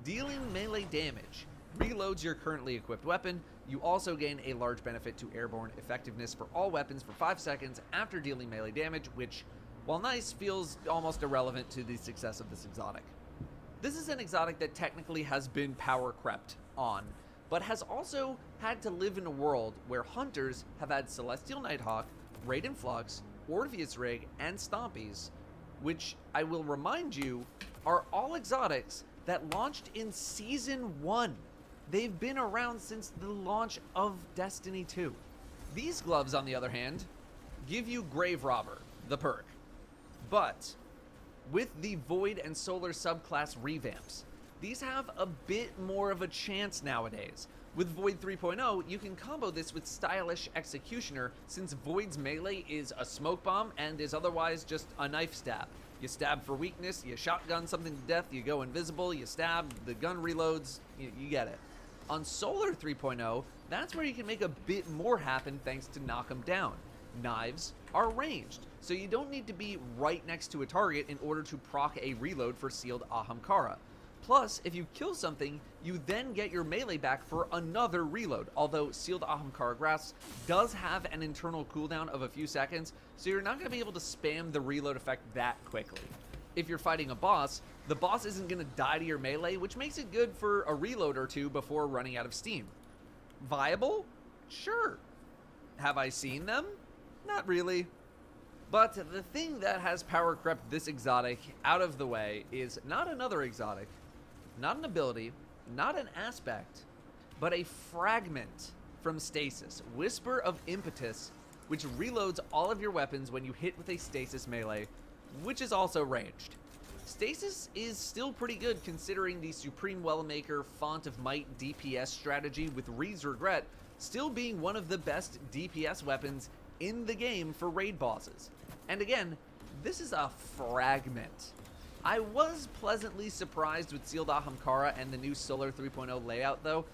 Dealing melee damage reloads your currently equipped weapon. You also gain a large benefit to airborne effectiveness for all weapons for 5 seconds after dealing melee damage, which, while nice, feels almost irrelevant to the success of this exotic. This is an exotic that technically has been power crept on, but has also had to live in a world where hunters have had Celestial Nighthawk, Raiden Flux, Orpheus Rig, and Stompies, which I will remind you are all exotics that launched in Season 1. They've been around since the launch of Destiny 2. These gloves, on the other hand, give you Grave Robber, the perk. But with the Void and Solar subclass revamps, these have a bit more of a chance nowadays. With Void 3.0, you can combo this with Stylish Executioner, since Void's melee is a smoke bomb and is otherwise just a knife stab. You stab for weakness, you shotgun something to death, you go invisible, you stab, the gun reloads, you get it. On Solar 3.0, that's where you can make a bit more happen thanks to Knock 'em Down. Knives are ranged, so you don't need to be right next to a target in order to proc a reload for Sealed Ahamkara. Plus, if you kill something, you then get your melee back for another reload, although Sealed Ahamkara Grasps does have an internal cooldown of a few seconds, so you're not going to be able to spam the reload effect that quickly. If you're fighting a boss, the boss isn't going to die to your melee, which makes it good for a reload or two before running out of steam. Viable? Sure. Have I seen them? Not really. But the thing that has power crept this exotic out of the way is not another exotic, not an ability, not an aspect, but a fragment from Stasis, Whisper of Impetus, which reloads all of your weapons when you hit with a Stasis melee, which is also ranged. Stasis is still pretty good considering the Supreme Wellmaker Font of Might DPS strategy, with Reed's Regret still being one of the best DPS weapons in the game for raid bosses. And again, this is a fragment. I was pleasantly surprised with Sealed Ahamkara and the new Solar 3.0 layout though.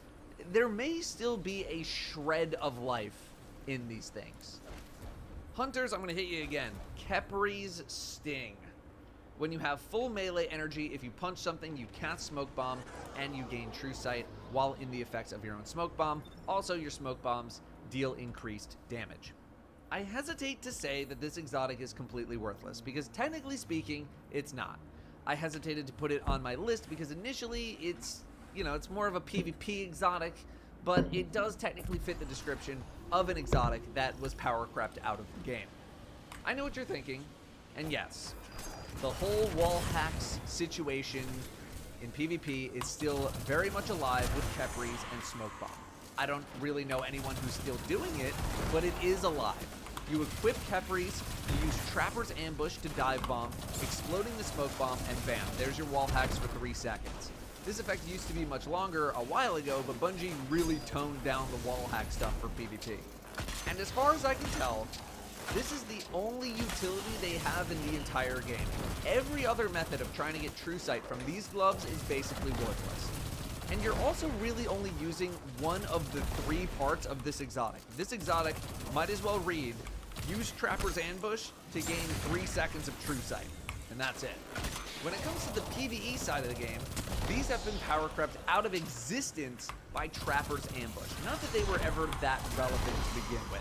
There may still be a shred of life in these things. Hunters, I'm going to hit you again. Khepri's Sting. When you have full melee energy, if you punch something, you cast Smoke Bomb, and you gain True Sight while in the effects of your own Smoke Bomb. Also, your Smoke Bombs deal increased damage. I hesitate to say that this exotic is completely worthless, because technically speaking, it's not. I hesitated to put it on my list because initially it's more of a PvP exotic, but it does technically fit the description of an exotic that was power crept out of the game. I know what you're thinking, and yes, the whole wall hacks situation in PvP is still very much alive with Khepris and Smoke Bomb. I don't really know anyone who's still doing it, but it is alive. You equip Khepris, you use Trapper's Ambush to dive bomb, exploding the Smoke Bomb, and bam, there's your wall hacks for 3 seconds. This effect used to be much longer a while ago, but Bungie really toned down the wall hack stuff for PvP. And as far as I can tell, this is the only utility they have in the entire game. Every other method of trying to get True Sight from these gloves is basically worthless. And you're also really only using one of the 3 parts of this exotic. This exotic might as well read, use Trapper's Ambush to gain 3 seconds of True Sight. And that's it. When it comes to the PvE side of the game, these have been power crept out of existence by Trapper's Ambush. Not that they were ever that relevant to begin with.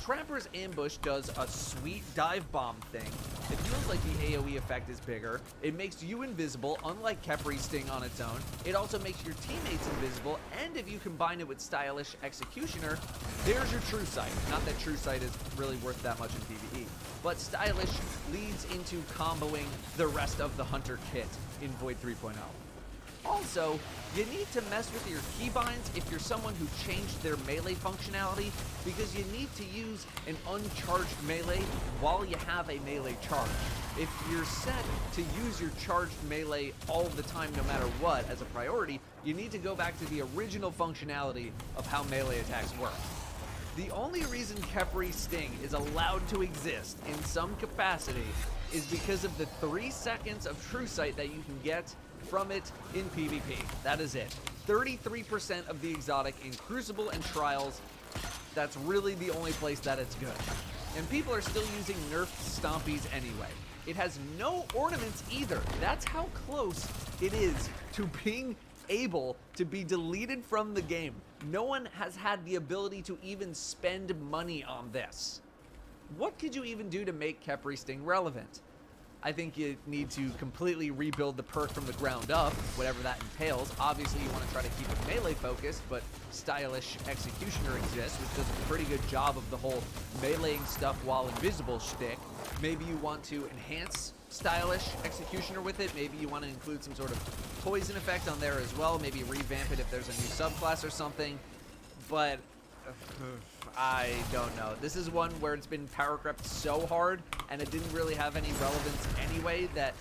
Trapper's Ambush does a sweet dive bomb thing. It feels like the AoE effect is bigger. It makes you invisible, unlike Khepri's Sting on its own. It also makes your teammates invisible, and if you combine it with Stylish Executioner, there's your True Sight. Not that True Sight is really worth that much in PvE, but Stylish leads into comboing the rest of the Hunter kit in Void 3.0. Also, you need to mess with your keybinds if you're someone who changed their melee functionality, because you need to use an uncharged melee while you have a melee charge. If you're set to use your charged melee all the time no matter what as a priority, you need to go back to the original functionality of how melee attacks work. The only reason Khepri's Sting is allowed to exist in some capacity is because of the 3 seconds of True Sight that you can get from it in PvP. That is it. 33% of the exotic in Crucible and Trials. That's really the only place that it's good. And people are still using nerfed Stompies anyway. It has no ornaments either. That's how close it is to being able to be deleted from the game. No one has had the ability to even spend money on this. What could you even do to make Khepri's Sting relevant? I think you need to completely rebuild the perk from the ground up, whatever that entails. Obviously, you want to try to keep it melee focused, but Stylish Executioner exists, which does a pretty good job of the whole meleeing stuff while invisible shtick. Maybe you want to enhance Stylish Executioner with it. Maybe you want to include some sort of poison effect on there as well. Maybe revamp it if there's a new subclass or something. But I don't know. This is one where it's been power crept so hard and it didn't really have any relevance anyway that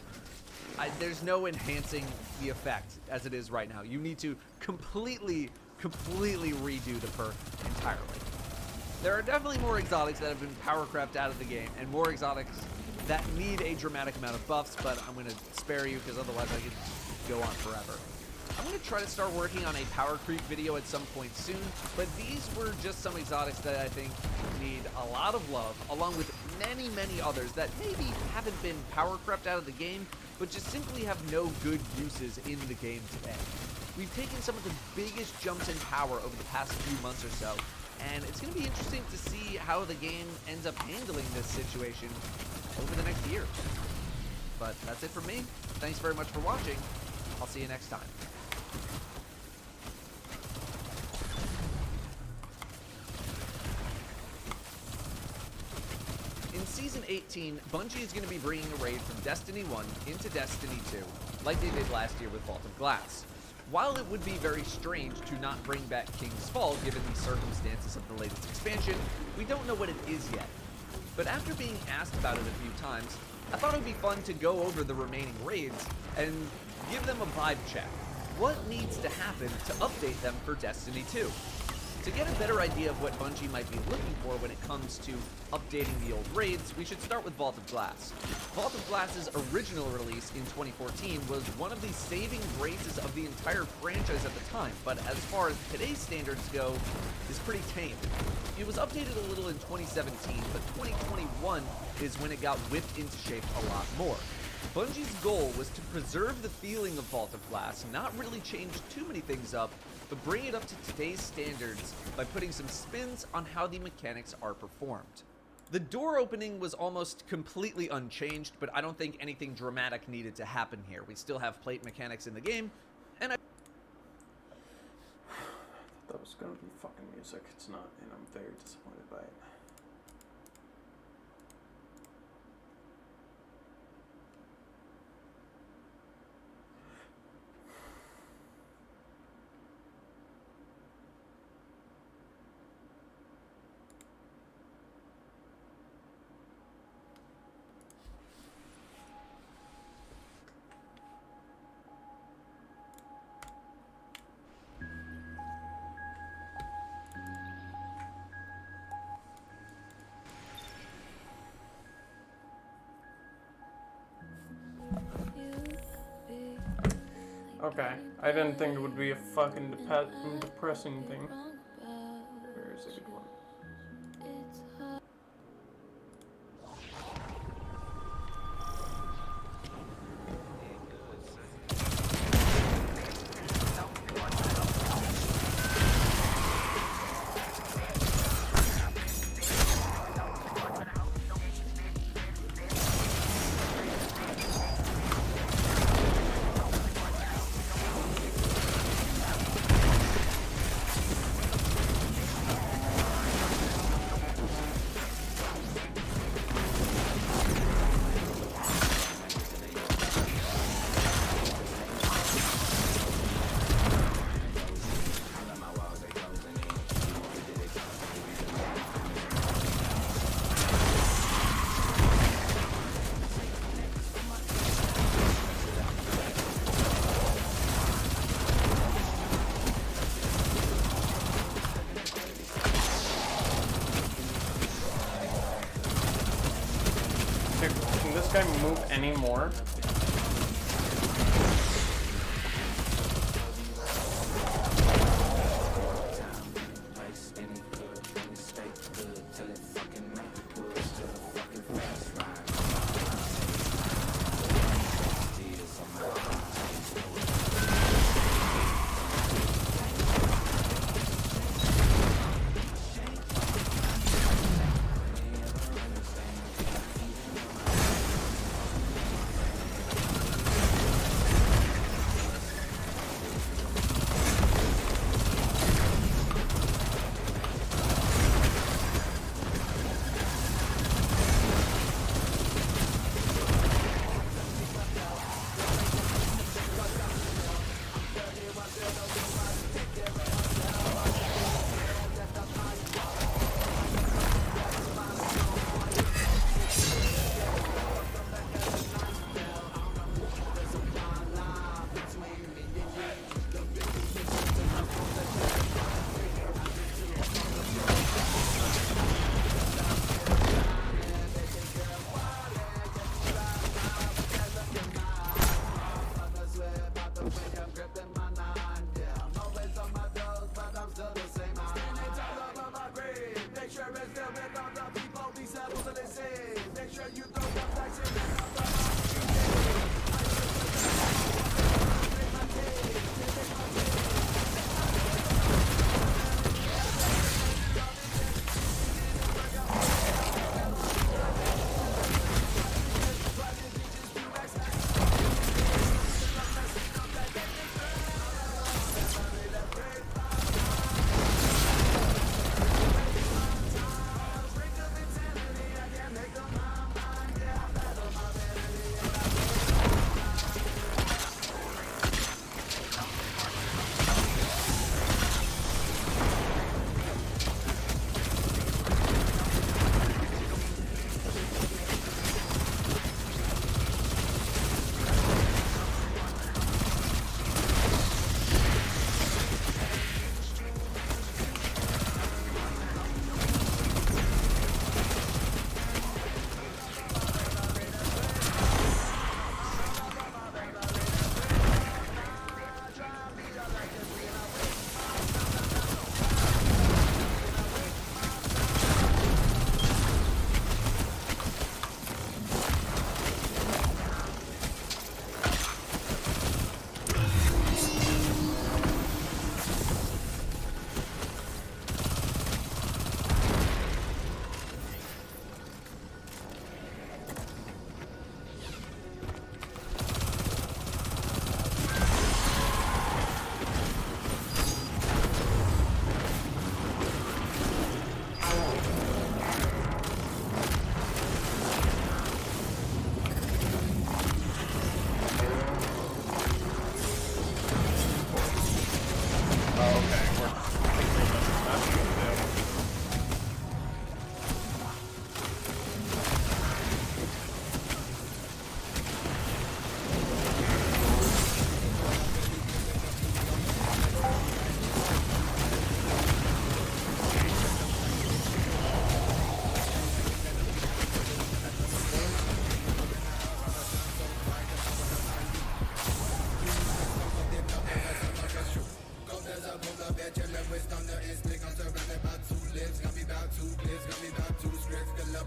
there's no enhancing the effect as it is right now. You need to completely redo the perk entirely. There are definitely more exotics that have been power crept out of the game and more exotics that need a dramatic amount of buffs, but I'm going to spare you because otherwise I could go on forever. I'm going to try to start working on a power creep video at some point soon, but these were just some exotics that I think need a lot of love, along with many others that maybe haven't been power crept out of the game, but just simply have no good uses in the game today. We've taken some of the biggest jumps in power over the past few months or so, and it's going to be interesting to see how the game ends up handling this situation over the next year. But that's it for me. Thanks very much for watching. I'll see you next time. 18, Bungie is going to be bringing a raid from Destiny 1 into Destiny 2, like they did last year with Vault of Glass. While it would be very strange to not bring back King's Fall given the circumstances of the latest expansion, we don't know what it is yet. But after being asked about it a few times, I thought it would be fun to go over the remaining raids and give them a vibe check. What needs to happen to update them for Destiny 2? To get a better idea of what Bungie might be looking for when it comes to updating the old raids, we should start with Vault of Glass. Vault of Glass's original release in 2014 was one of the saving graces of the entire franchise at the time, but as far as today's standards go, is pretty tame. It was updated a little in 2017, but 2021 is when it got whipped into shape a lot more. Bungie's goal was to preserve the feeling of Vault of Glass, not really change too many things up, but bring it up to today's standards by putting some spins on how the mechanics are performed. The door opening was almost completely unchanged, but I don't think anything dramatic needed to happen here. We still have plate mechanics in the game, and I thought that was gonna be fucking music. It's not, and I'm very disappointed by it. Okay, I didn't think it would be a fucking depressing thing. Where's a good one? Can this guy move anymore?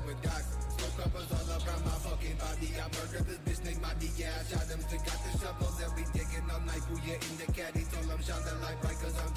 with guys. Smoke uppers all around my fucking body. I murdered this bitch named Maddie, yeah, I shot him. They got the shovels and we digging all night. Booyah in the caddy, told him shine the light bright cause I'm